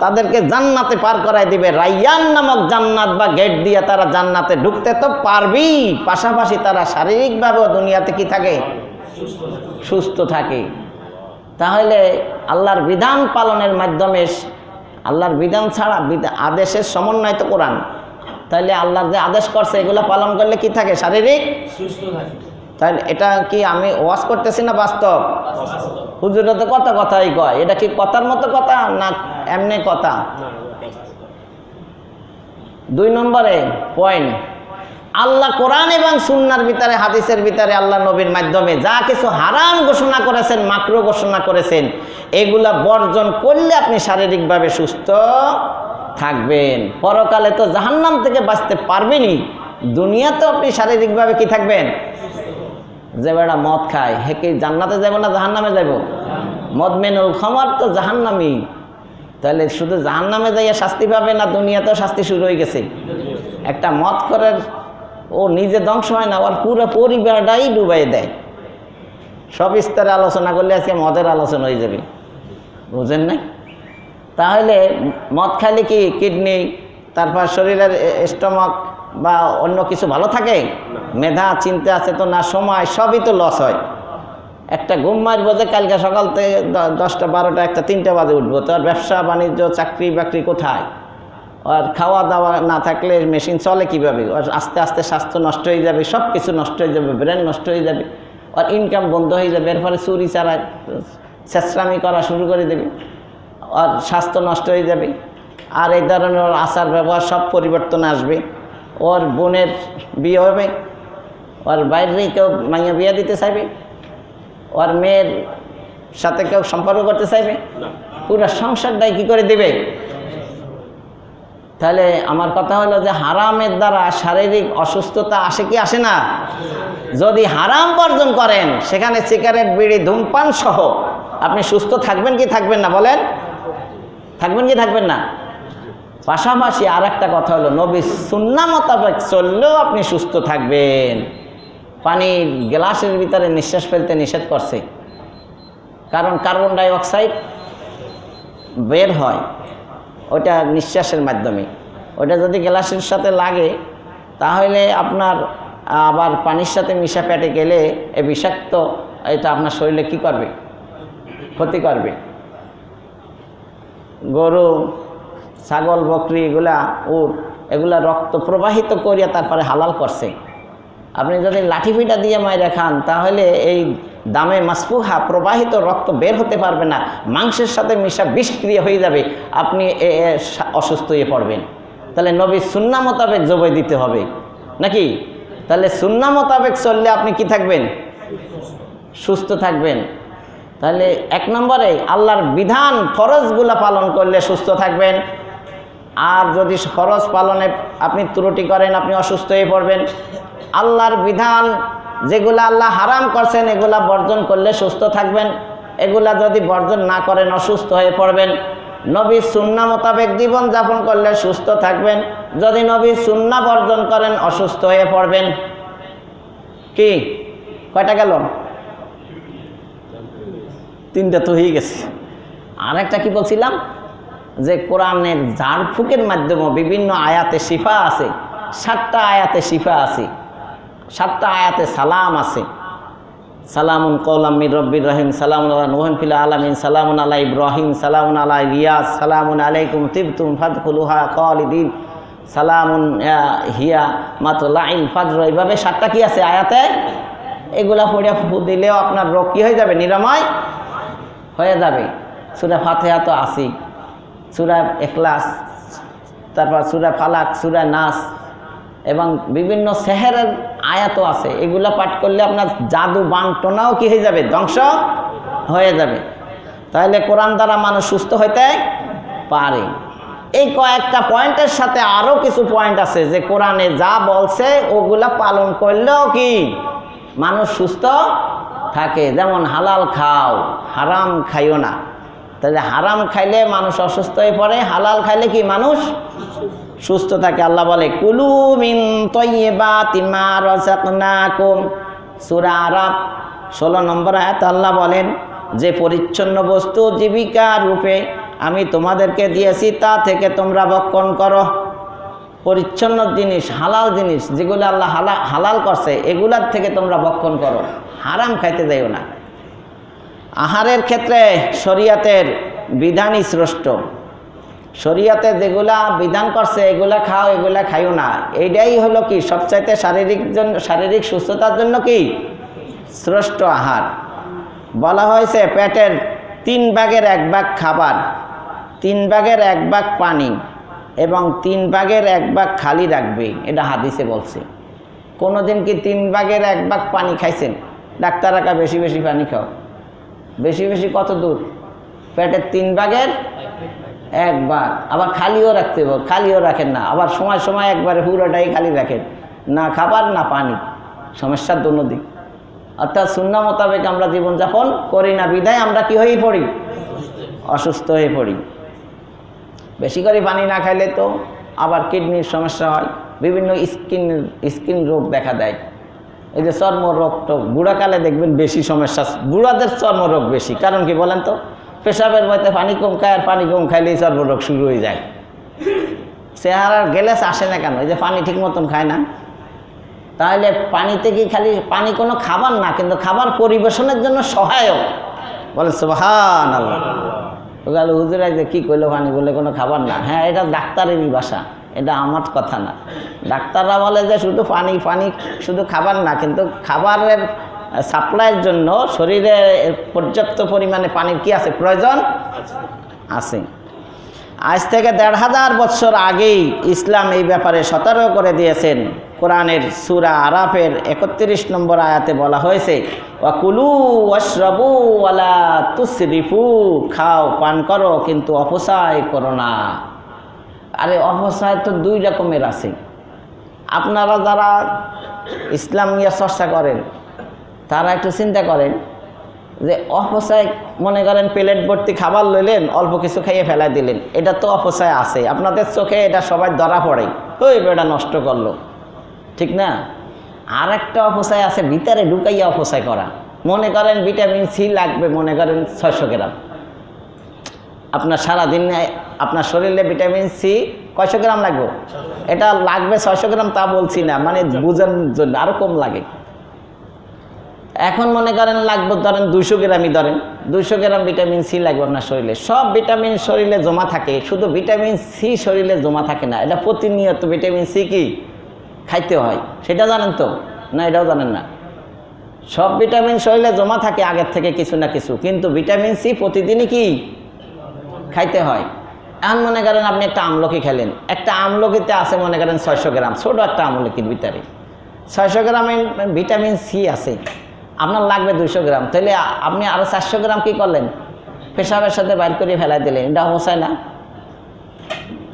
তাদেরকে জান্নাতে পার করাই দিবে। রাইয়ান নামক জান্নাত বা গেট দিয়ে তারা জান্নাতে ঢুকতে তো পারবেই, পাশাপাশি তারা শারীরিকভাবেও দুনিয়াতে কি থাকে? সুস্থ থাকে। তাহলে আল্লাহর বিধান পালনের মাধ্যমে, আল্লাহর বিধান ছাড়া আদেশের সমন্বয় তো কোরআন, তাহলে আল্লাহর যে আদেশ করছে এগুলো পালন করলে কি থাকে? শারীরিক সুস্থ থাকে। তাহলে এটা কি আমি ওয়াজ করতেছি না বাস্তব? হুজুরা তো কত কথাই কয়, এটা কি কথার মতো কথা না এমনি কথা? 2 নম্বরে পয়েন্ট, আল্লাহ কোরআন এবং সুন্নাহর ভিতরে, হাদিসের ভিতরে আল্লাহ নবীর মাধ্যমে যা কিছু হারাম ঘোষণা করেছেন, মাকরু ঘোষণা করেছেন, এগুলা বর্জন করলে আপনি শারীরিকভাবে সুস্থ থাকবেন। পরকালে তো জাহান্নাম থেকে বাঁচতে পারবেনই, দুনিয়াতেও আপনি শারীরিকভাবে কি থাকবেন? যে বেড়া মদ খায় হে কি জান্নাতে যাব না জাহান্নামে যাব? মদমেনুল খামার তো জাহান্নামি। তাহলে শুধু জাহান্নামে যাইয়া শাস্তি পাবে না, দুনিয়াতেও শাস্তি শুরু হয়ে গেছে। একটা মদ করে ও নিজে ধ্বংস হয় না, ওর পুরো পরিবারটাই ডুবাই দেয়। সব স্তরে আলোচনা করলে আজকে মদের আলোচনা হয়ে যাবে, বুঝেন নাই? তাহলে মদ খাইলে কি কিডনি, তারপর শরীরের স্টমাক বা অন্য কিছু ভালো থাকে? মেধা চিন্তা আছে তো না, সময় সবই তো লস হয়। একটা ঘুম মারবো যে কালকে সকাল থেকে 10টা 12টা 1টা 3টা বাজে উঠবো, তো আর ব্যবসা বাণিজ্য চাকরি বাকরি কোথায়? আর খাওয়া দাওয়া না থাকলে মেশিন চলে কীভাবে? আর আস্তে আস্তে স্বাস্থ্য নষ্ট হয়ে যাবে, সব কিছু নষ্ট হয়ে যাবে, ব্রেন নষ্ট হয়ে যাবে, আর ইনকাম বন্ধ হয়ে যাবে। এর ফলে চুরি চারা চেষ্টামি করা শুরু করে দেবে, আর স্বাস্থ্য নষ্ট হয়ে যাবে। আর এই ধরনের আচার ব্যবহার সব পরিবর্তন আসবে। ওর বোনের বিয়ে হবে, ওর বাইরে কেউ মাইয়া বিয়ে দিতে চাইবে, ওর মেয়ের সাথে কেউ সম্পর্ক করতে চাইবে, পুরো সংসারটাই কি করে দেবে? তাহলে আমার কথা হলো যে হারামের দ্বারা শারীরিক অসুস্থতা আসে কি আসে না? যদি হারাম বর্জন করেন, সেখানে সিগারেট বিড়ি ধূমপান সহ, আপনি সুস্থ থাকবেন কি থাকবেন না? বলেন, থাকবেন কি থাকবেন না? পাশাপাশি আর একটা কথা হলো, নবীর সুন্নাহ মোতাবেক চললেও আপনি সুস্থ থাকবেন। পানির গ্লাসের ভিতরে নিঃশ্বাস ফেলতে নিষেধ করছে, কারণ কার্বন ডাই অক্সাইড বের হয় ওটা নিঃশ্বাসের মাধ্যমে। ওটা যদি গ্লাসের সাথে লাগে তাহলে আপনার আবার পানির সাথে মিশা পেটে গেলে এই বিষাক্ত এটা আপনার শরীরে কি করবে? ক্ষতি করবে। গরু, ছাগল, বকরি, এগুলা উট, এগুলা রক্ত প্রবাহিত করিয়া তারপরে হালাল করছে। আপনি যদি লাঠি ফিটা দিয়ে মাইরা খান তাহলে এই দামে মাসফুহা প্রবাহিত রক্ত বের হতে পারবে না, মাংসের সাথে মিশা বিষক্রিয়া হয়ে যাবে, আপনি অসুস্থ হয়ে পড়বেন। তাহলে নবীর সুন্নাহ মোতাবেক জবাই দিতে হবে নাকি? তাহলে সুন্নাহ মোতাবেক চললে আপনি কি থাকবেন? সুস্থ থাকবেন। তাহলে 1 নম্বরে আল্লাহর বিধান ফরজগুলা পালন করলে সুস্থ থাকবেন। আর যদি ফরজ পালনে আপনি ত্রুটি করেন, আপনি অসুস্থ হয়ে পড়বেন। আল্লাহর বিধান যেগুলা আল্লাহ হারাম করছেন এগুলা বর্জন করলে সুস্থ থাকবেন। এগুলা যদি বর্জন না করেন অসুস্থ হয়ে পড়বেন। নবীর সুন্নাহ মোতাবেক জীবন যাপন করলে সুস্থ থাকবেন। যদি নবীর সুন্নাহ বর্জন করেন অসুস্থ হয়ে পড়বেন। কি কয়টা গেল? 3টা তো হয়ে গেছে। আরেকটা কি বলছিলাম, যে কোরআনের ঝাড়ফুঁকের মাধ্যমে বিভিন্ন আয়াতে শিফা আছে। 7টা আয়াতে শিফা আছে, 7টা আয়াতে সালাম আছে। সালামুন কওলাম মির রব্বির রহিম, সালামুন আলা নূহিন ফিল আলামিন, সালামুন আলা ইব্রাহিম, সালামুন আলা ইলিয়াস, সালামুন আলাইকুম তিবতুম ফাদখুলুহা খালিদিন, সালামুন হিয়া মাতলাইল ফাজর। এইভাবে 7টা কি আছে আয়াতে, এগুলা পড়িয়া ফু দিলেও আপনার রোগ কি হয়ে যাবে? নিরাময় হয়ে যাবে। সূরা ফাতিহা তো আছেই, সূরা ইখলাস, তারপর সূরা ফালাক, সূরা নাস এবং বিভিন্ন সেহেরের আয়াতও আছে। এগুলা পাঠ করলে আপনার জাদু বানটনাও কি হয়ে যাবে? ধ্বংস হয়ে যাবে। তাহলে কোরআন দ্বারা মানুষ সুস্থ হইতে পারে। এই কয়েকটা পয়েন্টের সাথে আরও কিছু পয়েন্ট আছে যে কোরআনে যা বলছে ওগুলা পালন করলেও কি মানুষ সুস্থ থাকে। যেমন হালাল খাও, হারাম খাইও না। তাহলে হারাম খাইলে মানুষ অসুস্থ হয়ে পড়ে, হালাল খাইলে কি মানুষ সুস্থ থাকে। আল্লাহ বলে কুলু মিন তাইয়্যিবাতি মা রাযাকনাকুম, সূরা আরাফ 16 নম্বর আয়াত আল্লাহ বলেন যে পরিচ্ছন্ন বস্তু জীবিকা রূপে আমি তোমাদেরকে দিয়েছি তা থেকে তোমরা ভক্ষণ করো। পরিচ্ছন্ন জিনিস, হালাল জিনিস যেগুলো আল্লাহ হালাল করছে এগুলার থেকে তোমরা ভক্ষণ করো, হারাম খাইতে যাইও না। আহারের ক্ষেত্রে শরীয়তের বিধানই শ্রেষ্ঠ। শরীয়তে যেগুলা বিধান করছে এগুলা খাও, এগুলা খাইও না, এইটাই হলো কি সবচাইতে শারীরিক সুস্থতার জন্য কি শ্রেষ্ঠ আহার। বলা হয়েছে পেটের 3 ভাগের 1 ভাগ খাবার, 3 ভাগের 1 ভাগ পানি এবং 3 ভাগের 1 ভাগ খালি রাখবে, এটা হাদিসে বলছে। কোনোদিন কি 3 ভাগের 1 ভাগ পানি খাইছেন? ডাক্তার রাখা বেশি বেশি পানি খাও। বেশি বেশি কত দূর? পেটের 3 ভাগের 1 ভাগ। আবার খালিও রাখতে হবে, খালিও রাখেন না, আবার সময় সময় একবারে পুরোটাই খালি রাখেন, না খাবার না পানি, সমস্যার দোনো দিক। অর্থাৎ সুন্নাহ মোতাবেক আমরা জীবনযাপন করি না, বিধায় আমরা কি হয়ে পড়ি? অসুস্থ হয়ে পড়ি। বেশি করে পানি না খাইলে তো আবার কিডনির সমস্যা হয়, বিভিন্ন স্কিন রোগ দেখা দেয়। এই যে চর্মরোগ তো বুড়াকালে দেখবেন বেশি সমস্যা, বুড়াদের চর্মরোগ বেশি। কারণ কি বলেন তো? পেশাবের মধ্যে পানি কম খায়, আর পানি কম খাইলেই চর্মরোগ শুরু হয়ে যায়। চেহারার গ্যালেস আসে না কেন? এই যে পানি ঠিক মতন খায় না। তাহলে পানিতে কি খালি পানি কোনো খাবার না, কিন্তু খাবার পরিবেশনের জন্য সহায়ক। বলে সুবহানাল্লাহ। হুজুরা যে কী কইলো পানি বলে কোনো খাবার না? হ্যাঁ, এটা ডাক্তারেরই ভাষা, এটা আমার কথা না। ডাক্তাররা বলে যে শুধু পানি শুধু খাবার না, কিন্তু খাবারের সাপ্লাইয়ের জন্য শরীরে পর্যাপ্ত পরিমাণে পানির কি আছে? প্রয়োজন আছে। আজ থেকে ১৫০০ বছর আগেই ইসলাম এই ব্যাপারে সতর্ক করে দিয়েছেন। কোরআনের সূরা আরাফের ৩১ নম্বর আয়াতে বলা হয়েছে ওয়াকুলু ওয়াশরাবু ওয়ালা তুসরিফু, খাও পান করো কিন্তু অপচয় করো না। আরে অপচয় তো 2 রকমের আছে। আপনারা যারা ইসলাম নিয়ে চর্চা করেন তারা একটু চিন্তা করেন যে অপচয়, মনে করেন প্লেট ভর্তি খাবার লইলেন, অল্প কিছু খাইয়ে ফেলাই দিলেন, এটা তো অপচয় আছে। আপনাদের চোখে এটা সবাই ধরা পড়ে, ওই এটা নষ্ট করলো, ঠিক না? আর একটা অপচয় আছে ভিতরে ঢুকাইয়া অপচয় করা। মনে করেন ভিটামিন সি লাগবে, মনে করেন 600 গ্রাম। আপনার সারাদিন আপনার শরীরে ভিটামিন সি কয়শো গ্রাম লাগবে? এটা লাগবে 600 গ্রাম, তা বলছি না, মানে বোঝানোর জন্য আরও কম লাগে। এখন মনে করেন লাগবে ধরেন 200 গ্রামই ধরেন, 200 গ্রাম ভিটামিন সি লাগবে আপনার শরীরে। সব ভিটামিন শরীরে জমা থাকে, শুধু ভিটামিন সি শরীরে জমা থাকে না। এটা প্রতিনিয়ত ভিটামিন সি কি খাইতে হয়, সেটা জানেন তো? না, এটাও জানেন না। সব ভিটামিন শরীরে জমা থাকে আগের থেকে কিছু না কিছু, কিন্তু ভিটামিন সি প্রতিদিনই কি খাইতে হয়। এখন মনে করেন আপনি একটা আমলকি খেলেন, একটা আমলকিতে আছে মনে করেন 600 গ্রাম, ছোটো একটা আমলকির ভিতরে 600 গ্রামের ভিটামিন সি আছে, আপনার লাগবে 200 গ্রাম। তাহলে আপনি আরও 400 গ্রাম কী করলেন? পেশাবের সাথে বাইর করে ফেলাই দিলেন, এটা অবশ্যই না।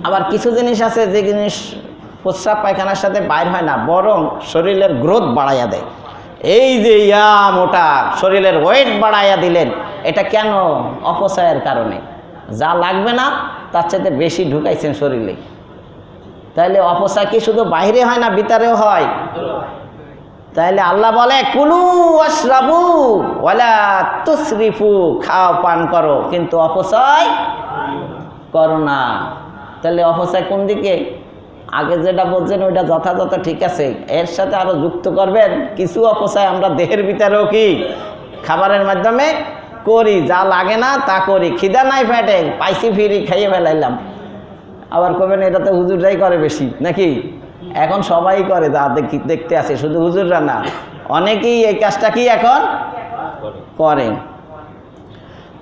আবার কিছু জিনিস আছে যে জিনিস প্রস্রাব পায়খানার সাথে বাইর হয় না, বরং শরীরের গ্রোথ বাড়াইয়া দেয়। এই যে মোটা শরীরের ওয়েট বাড়াইয়া দিলেন, এটা কেন? অপচয়ের কারণে। যা লাগবে না তার চাইতে বেশি ঢুকাইছেন শরীরে। তাহলে অপচয় কি শুধু বাইরে হয় না, ভিতরেও হয়? তাইলে আল্লাহ বলে কুলু ওয়াশরাবু ওয়ালা তুসরিফু, খাও পান করো কিন্তু অপচয় করো না। তাহলে অপচয় কোন দিকে? আগে যেটা বলছেন ওইটা যথাযথ ঠিক আছে, এর সাথে আরো যুক্ত করবেন কিছু অপচয় আমরা দেহের ভিতরেও কি খাবারের মাধ্যমে করি, যা লাগে না তা করি। খিদা নাই পেটে, পাইছি ফিরি খাইয়ে ফেলাইলাম। আবার কবেন এটা তো হুজুররাই করে বেশি নাকি? এখন সবাই করে, যা দেখতে আছে, শুধু হুজুররা না, অনেকেই এই কাজটা কি এখন করে।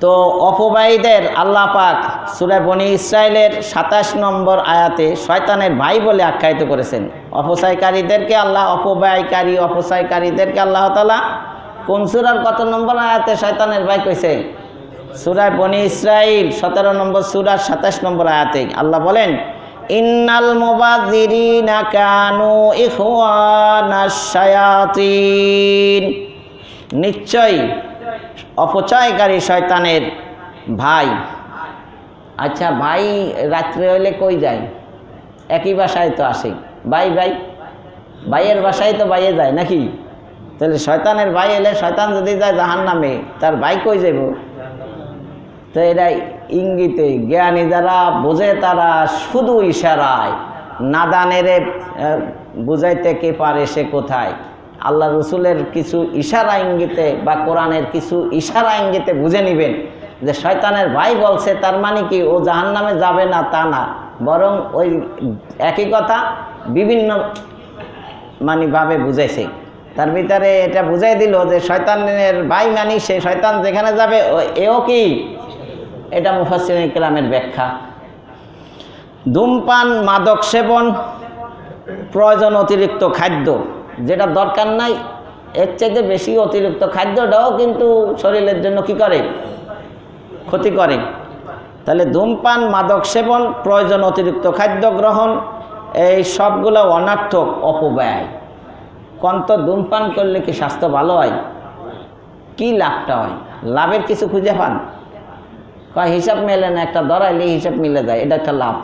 তো অপবায়ীদের আল্লাহ পাক সূরা বনী ইসরাইলের 27 নম্বর আয়াতে শয়তানের ভাই বলে আখ্যায়িত করেছেন। অপচয়কারীদেরকে আল্লাহ, অপচয়কারীদেরকে আল্লাহ তাআলা কোন সূরার কত নম্বর আয়াতে শয়তানের ভাই কইছে? সূরা বনী ইসরাইল 17 নম্বর সূরার 27 নম্বর আয়াতে আল্লাহ বলেন ইন্নাল মুবাযযিরিনা কানু ইখওয়ানাশ শায়াতিন, নিশ্চয়ই অপচয়কারী শয়তানের ভাই। আচ্ছা, ভাই রাত্রে হলে কই যায়? একই বাসায় তো আসে, ভাই ভাই ভাইয়ের বাসায় তো ভাইয়ে যায় নাকি? তাহলে শয়তানের ভাই এলে শয়তান যদি যায় জাহান্নামে, তার ভাই কই যাব? তো এরা ইঙ্গিতে, জ্ঞানী যারা বোঝে তারা শুধু ইশারায়, নাদানেরে বুঝাইতে কে পারে সে কোথায়। আল্লাহ রসুলের কিছু ইশারা ইঙ্গিতে বা কোরআনের কিছু ইশারা ইঙ্গিতে বুঝে নেবেন যে শয়তানের ভাই বলছে, তার মানে কি ও জাহান্নামে যাবে না তা না, বরং ওই একই কথা বিভিন্ন ভাবে বুঝাইছে। তার ভিতরে এটা বুঝাই দিল যে শয়তানের ভাই মানি সে শয়তান যেখানে যাবে এও কি, এটা মুফাসসিরিন কেরামের ব্যাখ্যা। ধূমপান, মাদক সেবন, প্রয়োজন অতিরিক্ত খাদ্য, যেটা দরকার নাই এর চাইতে বেশি অতিরিক্ত খাদ্যটাও কিন্তু শরীরের জন্য কি করে, ক্ষতি করে। তাহলে ধূমপান, মাদক সেবন, প্রয়োজন অতিরিক্ত খাদ্য গ্রহণ, এই সবগুলো অনর্থক অপব্যয়। কন্ত ধূমপান করলে কি স্বাস্থ্য ভালো হয়? কি লাভটা হয়? লাভের কিছু খুঁজে পান? কয় হিসাব মেলে না, একটা ধরাইলে হিসাব মিলে যায়, এটা একটা লাভ।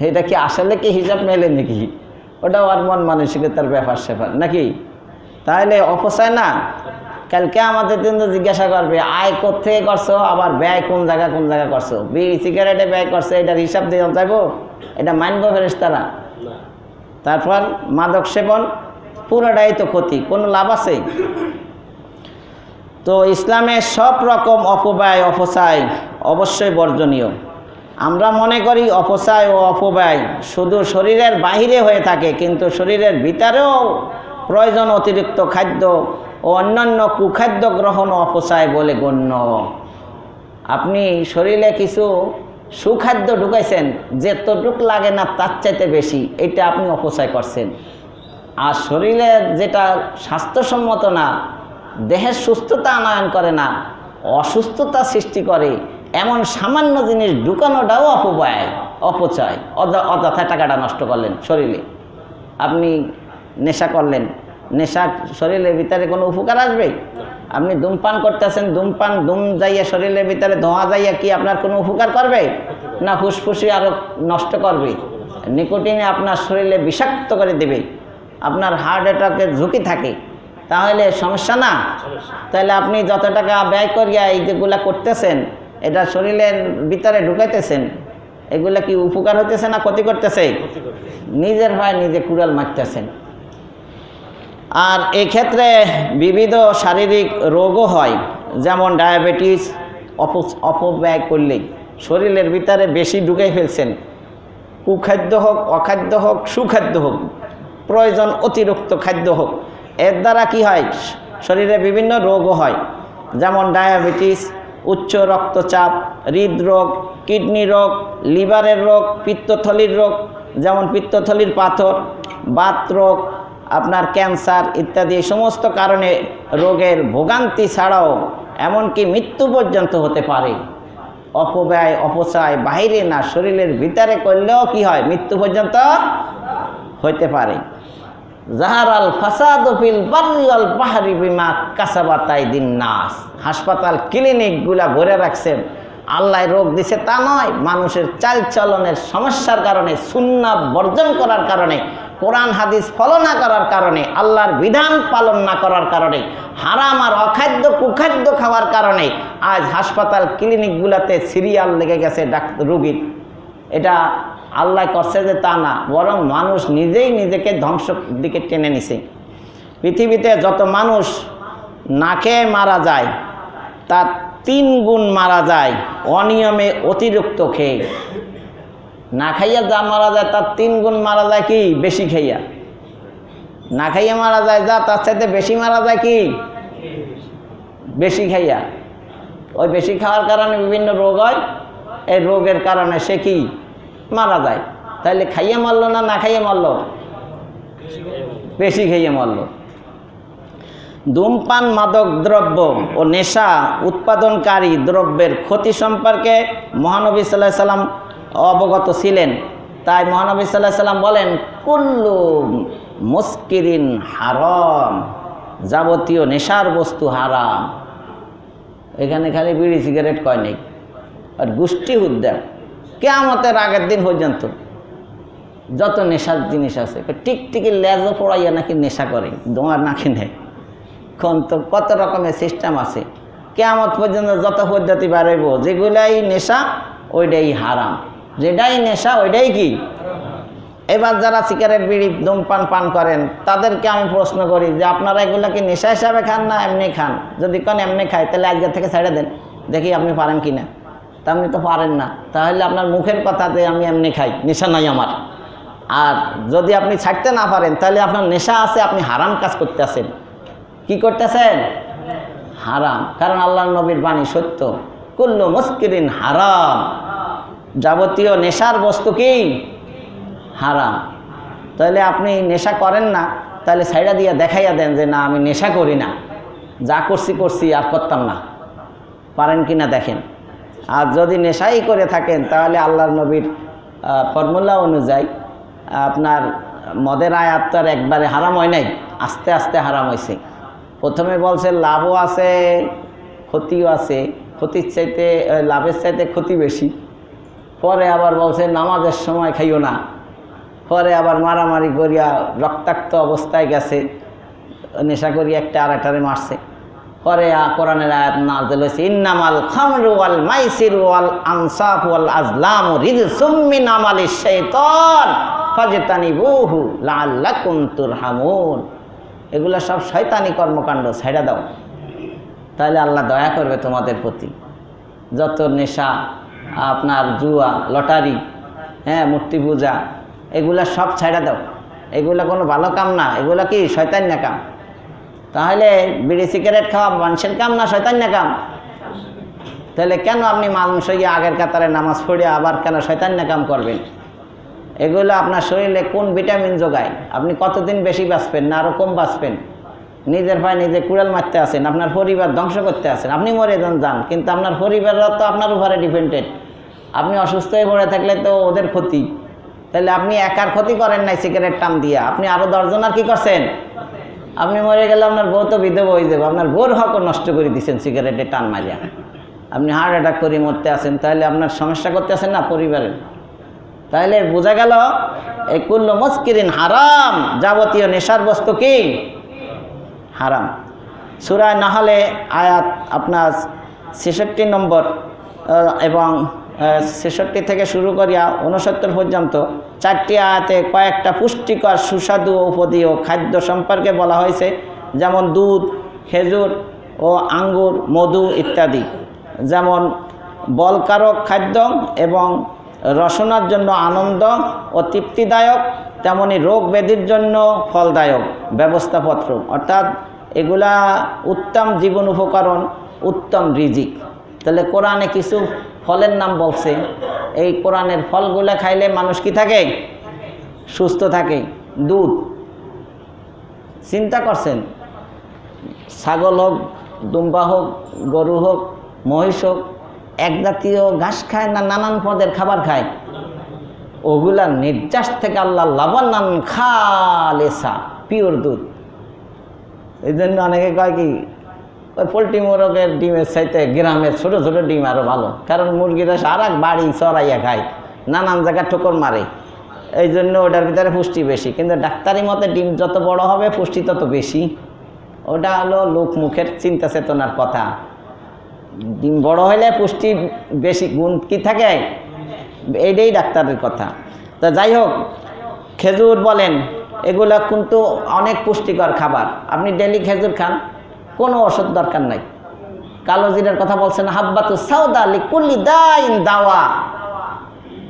এটা কি আসলে কি হিসাব মেলে নাকি? ওটাও আর মন মানসিকতার ব্যাপার স্যাপার নাকি? তাহলে অপচয় না। কালকে আমাদের দিন তো জিজ্ঞাসা করবে আয় কোথেকে করছো, আবার ব্যয় কোন জায়গা করছো। বিড়ি সিগারেটে ব্যয় করছে, এটার হিসাব দিয়ে যাইবো? এটা মানবো ফেরেশতারা? তারপর মাদক সেবন, পুরোটাই তো ক্ষতি, কোনো লাভ আছে? তো ইসলামে সব রকম অপব্যয় অপচয় অবশ্যই বর্জনীয়। আমরা মনে করি অপচয় ও অপব্যয় শুধু শরীরের বাহিরে হয়ে থাকে, কিন্তু শরীরের ভিতরেও প্রয়োজন অতিরিক্ত খাদ্য ও অন্যান্য কুখাদ্য গ্রহণ ও অপচয় বলে গণ্য। আপনি শরীরে কিছু সুখাদ্য ঢুকাইছেন, যেতটুক লাগে না তার চাইতে বেশি, এটা আপনি অপচয় করছেন। আর শরীরে যেটা স্বাস্থ্যসম্মত না, দেহের সুস্থতা আনয়ন করে না, অসুস্থতা সৃষ্টি করে, এমন সামান্য জিনিস ঢুকানোটাও অপব্যয় অপচয়। অযথা টাকাটা নষ্ট করলেন শরীরে। আপনি নেশা করলেন, নেশা শরীরের ভিতরে কোনো উপকার আসবে? আপনি ধূমপান করতেছেন, ধূম যাইয়া শরীরের ভিতরে ধোঁয়া যাইয়া কি আপনার কোনো উপকার করবে? না, ফুসফুসি আরও নষ্ট করবে। নিকোটিনে আপনার শরীরে বিষাক্ত করে দেবে, আপনার হার্ট অ্যাটাকের ঝুঁকি থাকে। তাহলে সমস্যা না? তাহলে আপনি যত টাকা ব্যয় করিয়া এই যেগুলা করতেছেন, এটা শরীরের ভিতরে ঢুকাইতেছেন, এগুলা কি উপকার হইতেছে না ক্ষতি করতেছে? নিজের ভাই নিজে কুড়াল মারতেছেন। আর এক্ষেত্রে বিবিধ শারীরিক রোগও হয়, যেমন ডায়াবেটিস। অপব্যয় করলেই শরীরের ভিতরে বেশি ঢুকাই ফেলছেন, কুখাদ্য হোক, অখাদ্য হোক, সুখাদ্য হোক, প্রয়োজন অতিরিক্ত খাদ্য হোক, এর দ্বারা কি হয়? শরীরে বিভিন্ন রোগও হয়, যেমন ডায়াবেটিস, উচ্চ রক্তচাপ, হৃদরোগ, কিডনি রোগ, লিভারের রোগ, পিত্তথলির রোগ, যেমন পিত্তথলির পাথর, বাত রোগ, আপনার ক্যান্সার ইত্যাদি। এই সমস্ত কারণে রোগের ভোগান্তি ছাড়াও এমনকি মৃত্যু পর্যন্ত হতে পারে। অপব্যয় অপচয় বাহিরে না, শরীরের ভিতরে করলেও কি হয়? মৃত্যু পর্যন্ত হইতে পারে। জাহারাল ফাসাদু ফিল বাররি ওয়াল বাহরি বিমা কাসাবাত আইদিন নাস। হাসপাতাল ক্লিনিকগুলা ভরে রাখছেন, আল্লাহ রোগ দিছে তা নয়, মানুষের চালচলনের সমস্যার কারণে, সুন্নাহ বর্জন করার কারণে, কোরআন হাদিস ফলো না করার কারণে, আল্লাহর বিধান পালন না করার কারণে, হারাম আর অখাদ্য কুখাদ্য খাওয়ার কারণে আজ হাসপাতাল ক্লিনিকগুলোতে সিরিয়াল লেগে গেছে রোগীর। এটা আল্লাহ করছে যে তা না, বরং মানুষ নিজেই নিজেকে ধ্বংসের দিকে টেনে নিছে। পৃথিবীতে যত মানুষ না খেয়ে মারা যায়, তার 3 গুণ মারা যায় অনিয়মে অতিরিক্ত খেয়ে। না খাইয়া যা মারা যায় তার 3 গুণ মারা যায় কি? বেশি খাইয়া। না খাইয়া মারা যায় যা, তার চাইতে বেশি মারা যায় কি? বেশি খাইয়া। ওই বেশি খাওয়ার কারণে বিভিন্ন রোগ হয়, এই রোগের কারণে সে কি? মারা যায়। তাহলে খাইয়ে মারলো না খাইয়ে মারলো? বেশি খাইয়ে মারলো। ধূমপান, মাদক দ্রব্য ও নেশা উৎপাদনকারী দ্রব্যের ক্ষতি সম্পর্কে মহানবী সাল্লাল্লাহু আলাইহি সাল্লাম অবগত ছিলেন। তাই মহানবী সাল্লাল্লাহু আলাইহি সাল্লাম বলেন কুল্লু মুস্কিরিন হারাম, যাবতীয় নেশার বস্তু হারাম। এখানে খালি বিড়ি সিগারেট কয় নেই, আর গোষ্ঠী উদ্যান কিয়ামতের আগের দিন পর্যন্ত যত নেশার জিনিস আছে টিকটিকি লেজও পড়াইয়া নাকি নেশা করে, দোয়ার নাকি নেয়। তো কত রকমের সিস্টেম আছে, কিয়ামত পর্যন্ত যত পদ্ধতি বাড়াইব, যেগুলাই নেশা ওইটাই হারাম, যেটাই নেশা ওইটাই কি। এবার যারা সিগারেট বিড়ি ধূমপান পান করেন তাদেরকে আমি প্রশ্ন করি যে আপনারা এগুলা কি নেশা হিসাবে খান না এমনি খান? যদি কোন এমনি খায় তাহলে আজকের থেকে ছেড়ে দেন, দেখি আপনি পারেন কি না। তা আপনি তো পারেন না, তাহলে আপনার মুখের কথাতে আমি এমনি খাই, নেশা নাই আমার। আর যদি আপনি ছাড়তে না পারেন তাহলে আপনার নেশা আছে, আপনি হারাম কাজ করতেছেন। কি করতেছেন? হারাম। কারণ আল্লাহর নবীর বাণী সত্য, কুল্লু মুস্কিরিন হারাম, যাবতীয় নেশার বস্তু কি হারাম। তাহলে আপনি নেশা করেন না, তাহলে সাইডা দিয়া দেখাইয়া দেন যে না আমি নেশা করি না, যা করছি আর করতাম না, পারেন কি না দেখেন। আর যদি নেশাই করে থাকেন তাহলে আল্লাহর নবীর ফর্মুলা অনুযায়ী আপনার মদের আয়াত তো আর একবারে হারাম হয় নাই, আস্তে আস্তে হারাম হয়েছে। প্রথমে বলছে লাভও আছে ক্ষতিও আছে, ক্ষতির চাইতে লাভের চাইতে ক্ষতি বেশি। পরে আবার বলছে নামাজের সময় খাইও না। পরে আবার মারামারি করিয়া রক্তাক্ত অবস্থায় গেছে, নেশা করি একটা আর একটারে মারছে। পরে কোরআনের আয়াত নাযিল হয়েছে ইন্নামাল খামরু ওয়াল মাইসিরু ওয়াল আনসাফু ওয়াল আজলামু রিজসুম মিন আমালিশ শাইতান ফাজতানিবুহু লাআল্লাকুম তুরহামুন। এগুলা সব শয়তানি কর্মকাণ্ড, ছেড়ে দাও, তাহলে আল্লাহ দয়া করবে তোমাদের প্রতি। যত নেশা, আপনার জুয়া, লটারি, মূর্তি পূজা, এগুলা সব ছেড়ে দাও, এগুলা কোনো ভালো কাম না, এগুলা কি শয়তান্য কাম। তাহলে বিড়ি সিগারেট খাওয়া মানুষের কাম না শয়তান্য কাম? তাহলে কেন আপনি মানুষ হইয়া আগের কাতারে নামাজ পড়ে আবার কেন শয়তান্য কাম করবেন? এগুলো আপনার শরীরে কোন ভিটামিন যোগায়? আপনি কতদিন বেশি বাঁচবেন না আরও কম বাঁচবেন? নিজের ভাই নিজে কুড়াল মারতে আছেন, আপনার পরিবার ধ্বংস করতে আছেন। আপনি মরে যান, কিন্তু আপনার পরিবাররা তো আপনার উপরে ডিপেন্ডেন্ট। আপনি অসুস্থ হয়ে পড়ে থাকলে তো ওদের ক্ষতি। তাহলে আপনি একার ক্ষতি করেন নাই সিগারেট টান দিয়া, আপনি আরও 10 জনের কী করছেন? আপনি মরে গেলে আপনার বউ তো বিধবা হয়ে যাবে, আপনার বউর হকও নষ্ট করে দিচ্ছেন সিগারেটে টান মারিয়া। আপনি হার্ট অ্যাটাক করে মরতে আছেন, তাহলে আপনার সমস্যা করতে আছেন না পরিবারের। তাহলে বোঝা গেল এই কুল্লু মুস্কিরিন হারাম, যাবতীয় নেশার বস্তু কি হারাম। সূরা নাহলে আয়াত আপনার 66 নম্বর এবং 66 থেকে শুরু করিয়া 69 পর্যন্ত 4টি আয়াতে কয়েকটা পুষ্টিকর সুস্বাদু উপদীয় খাদ্য সম্পর্কে বলা হয়েছে, যেমন দুধ, খেজুর ও আঙ্গুর, মধু ইত্যাদি। যেমন বলকারক খাদ্য এবং রসনার জন্য আনন্দ ও তৃপ্তিদায়ক, তেমনি রোগ ব্যাধির জন্য ফলদায়ক ব্যবস্থাপত্র, অর্থাৎ এগুলা উত্তম জীবন উপকরণ, উত্তম রিজিক। তাহলে কোরআনে কিছু ফলের নাম বলছে, এই কোরআনের ফলগুলো খাইলে মানুষ কি থাকে? সুস্থ থাকে। দুধ, চিন্তা করছেন, ছাগল হোক, দুম্বা হোক, গরু হোক, মহিষ হোক, এক জাতীয় ঘাস খায় না নানান পদের খাবার খায়? ওগুলা নির্যাস থেকে আল্লাহ লাবানান খালেসা, পিওর দুধ। এই জন্য অনেকে কয় কি ওই পোলট্রি মোরগের ডিমের চাইতে গ্রামের ছোটো ছোটো ডিম আরও ভালো, কারণ মুরগিরা সারা বাড়ি চড়াইয়া খায়, নানান জায়গায় ঠোকর মারে, এই জন্য ওটার ভিতরে পুষ্টি বেশি। কিন্তু ডাক্তারি মতে ডিম যত বড় হবে পুষ্টি তত বেশি। ওটা হলো লোক মুখের চিন্তা চেতনার কথা। ডিম বড় হলে পুষ্টি বেশি, গুণ কি থাকে, এইটাই ডাক্তারের কথা। তো যাই হোক, খেজুর বলেন, এগুলো কিন্তু অনেক পুষ্টিকর খাবার। আপনি ডেলি খেজুর খান, কোনো ওষুধ দরকার নাই। কালো জিরার কথা বলছেন, হাব্বাতু সাউদা লিকুল্লি দাইন দাওয়া,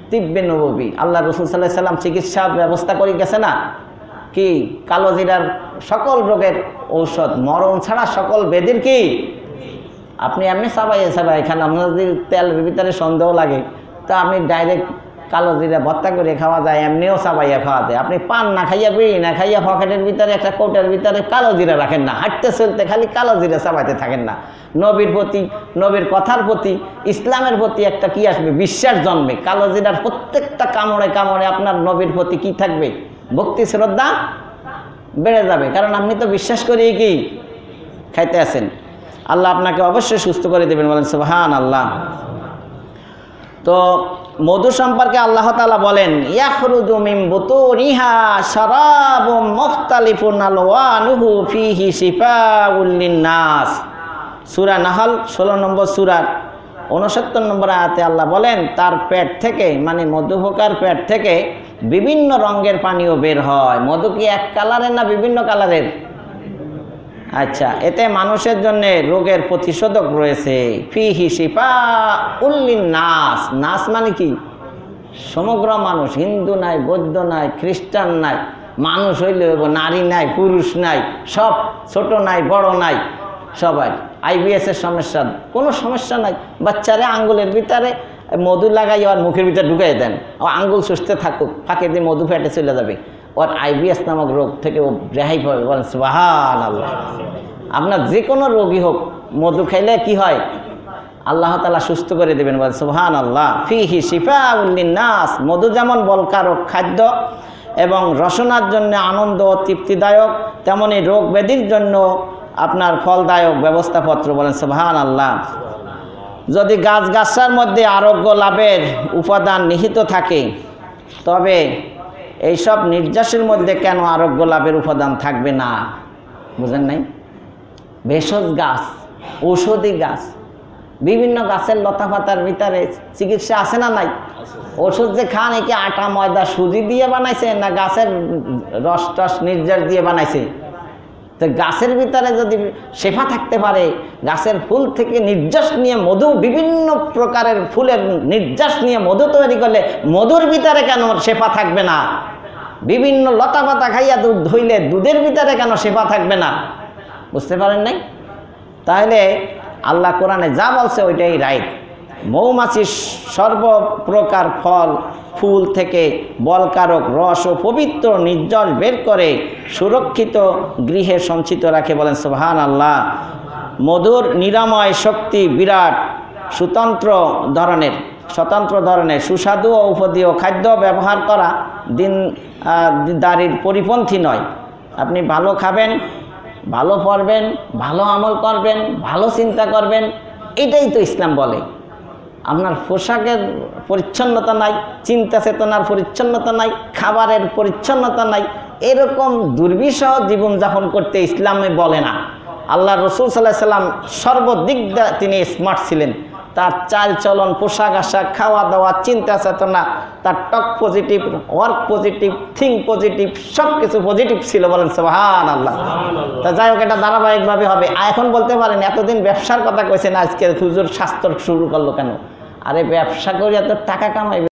তিব্বে নববী। আল্লাহ রাসূল সাল্লাল্লাহু আলাইহি সাল্লাম চিকিৎসা ব্যবস্থা করে গেছে না কি? কালো জিরার সকল রোগের ঔষধ, মরণ ছাড়া সকল ব্যাধির কি? আপনি এমনি চাবাই খান, আপনার যদি তেলের ভিতরে সন্দেহ লাগে তা আপনি ডাইরেক্ট কালো জিরা ভর্তা করে খাওয়া যায়, এমনিও চাবাইয়া খাওয়া যায়। আপনি পান না খাইয়া, বিড়ি না খাইয়া পকেটের ভিতরে একটা কোটের ভিতরে কালো জিরা রাখেন না, হাঁটতে চলতে খালি কালো জিরা চাবাইতে থাকেন না। নবীর প্রতি, নবীর কথার প্রতি, ইসলামের প্রতি একটা কি আসবে? বিশ্বাস জন্মে। কালো জিরার প্রত্যেকটা কামড়ে কামড়ে আপনার নবীর প্রতি কি থাকবে? ভক্তি শ্রদ্ধা বেড়ে যাবে, কারণ আপনি তো বিশ্বাস করেই কি খাইতে আছেন। আল্লাহ আপনাকে অবশ্যই সুস্থ করে দেবেন, বলেন সুবহানাল্লাহ। তো মধু সম্পর্কে আল্লাহ তাআলা বলেন, ইয়াখরুজু মিন বুতুনিহা শারাবুম মুখতালিফুন আলওয়ানুহু ফীহি শিফাউল লিন-নাস। সূরা নাহল 16 নম্বর সূরার 69 নম্বর আয়াতে আল্লাহ বলেন, তার পেট থেকে মানে মধুপোকার পেট থেকে বিভিন্ন রঙের পানীয় বের হয়। মধু কি এক কালারের না বিভিন্ন কালারের? আচ্ছা, এতে মানুষের জন্য রোগের প্রতিষেধক রয়েছে। ফিহি শিফাউল লিন-নাস। নাস মানে কি? সমগ্র মানুষ, হিন্দু নাই, বৌদ্ধ নাই, খ্রিস্টান নাই, মানুষ হইলে নারী নাই, পুরুষ নাই, সব, ছোট নাই, বড় নাই, সবাই। IBS এর সমস্যা কোনো সমস্যা নাই, বাচ্চারা আঙ্গুলের ভিতরে মধু লাগাই আর মুখের ভিতরে ঢুকাই দেন, ও আঙ্গুল সুস্থ থাকুক, ফাঁকে দিয়ে মধু ফেটে চলে যাবে, ওর IBS নামক রোগ থেকে ও রেহাই পাবে। বলেন সুবহানাল্লাহ। আপনার যে কোনো রোগী হোক, মধু খাইলে কি হয়? আল্লাহ তাআলা সুস্থ করে দেবেন, বলেন সুবহানাল্লাহ। ফিহি শিফাউল লিন-নাস। মধু যেমন বলকারক খাদ্য এবং রসনার জন্য আনন্দ ও তৃপ্তিদায়ক, তেমনি রোগ ব্যাধির জন্য আপনার ফলদায়ক ব্যবস্থাপত্র, বলেন সুবহানাল্লাহ। যদি গাছগাছার মধ্যে আরোগ্য লাভের উপাদান নিহিত থাকে, তবে এইসব নির্যাসের মধ্যে কেন আরোগ্য লাভের উপাদান থাকবে না? বুঝেন নাই? ভেষজ গাছ, ঔষধি গাছ, বিভিন্ন গাছের লতা পাতার ভিতরে চিকিৎসা আছে না নাই? ওষুধ যে খান, একে আটা ময়দা সুজি দিয়ে বানাইছে না গাছের রস টস নির্যাস দিয়ে বানাইছে? তো গাছের ভিতরে যদি শেফা থাকতে পারে, গাছের ফুল থেকে নির্যাস নিয়ে মধু, বিভিন্ন প্রকারের ফুলের নির্যাস নিয়ে মধু তৈরি করলে মধুর ভিতরে কেন শেফা থাকবে না? বিভিন্ন লতা পাতা খাইয়া দুধ ধইলে দুধের ভিতরে কেন শেফা থাকবে না? বুঝতে পারেন নাই? তাহলে আল্লাহ কোরআনে যা বলছে ওইটাই রাইট। মৌমাছি সর্বপ্রকার ফল ফুল থেকে বলকারক রস ও পবিত্র নির্যাস বের করে সুরক্ষিত গৃহে সঞ্চিত রাখে, বলেন সুবহানাল্লাহ। মধুর নিরাময় শক্তি বিরাট। স্বতন্ত্র ধরনের সুস্বাদু ও উপদীয় খাদ্য ব্যবহার করা দিনদারির পরিপন্থী নয়। আপনি ভালো খাবেন, ভালো পড়বেন, ভালো আমল করবেন, ভালো চিন্তা করবেন, এটাই তো ইসলাম বলে। আপনার পোশাকের পরিচ্ছন্নতা নাই, চিন্তা চেতনার পরিচ্ছন্নতা নাই, খাবারের পরিচ্ছন্নতা নাই, এরকম দুর্বিষহ জীবনযাপন করতে ইসলামে বলে না। আল্লাহ রসুল সাল্লাল্লাহু আলাইহি সাল্লাম সর্বদিক দিয়ে তিনি স্মার্ট ছিলেন। তার চাল চলন, পোশাক আশাক, খাওয়া দাওয়া, চিন্তা চেতনা, তার talk positive, work positive, think positive, সব কিছু পজিটিভ ছিল, বলেন সুবহানাল্লাহ। তা যাই হোক, এটা ধারাবাহিকভাবে হবে। এখন বলতে পারেন এতদিন ব্যবসার কথা কইছেন, আজকে হুজুর স্বাস্থ্য শুরু করলো কেন? আরে ব্যবসা করে এত টাকা কামাইবে।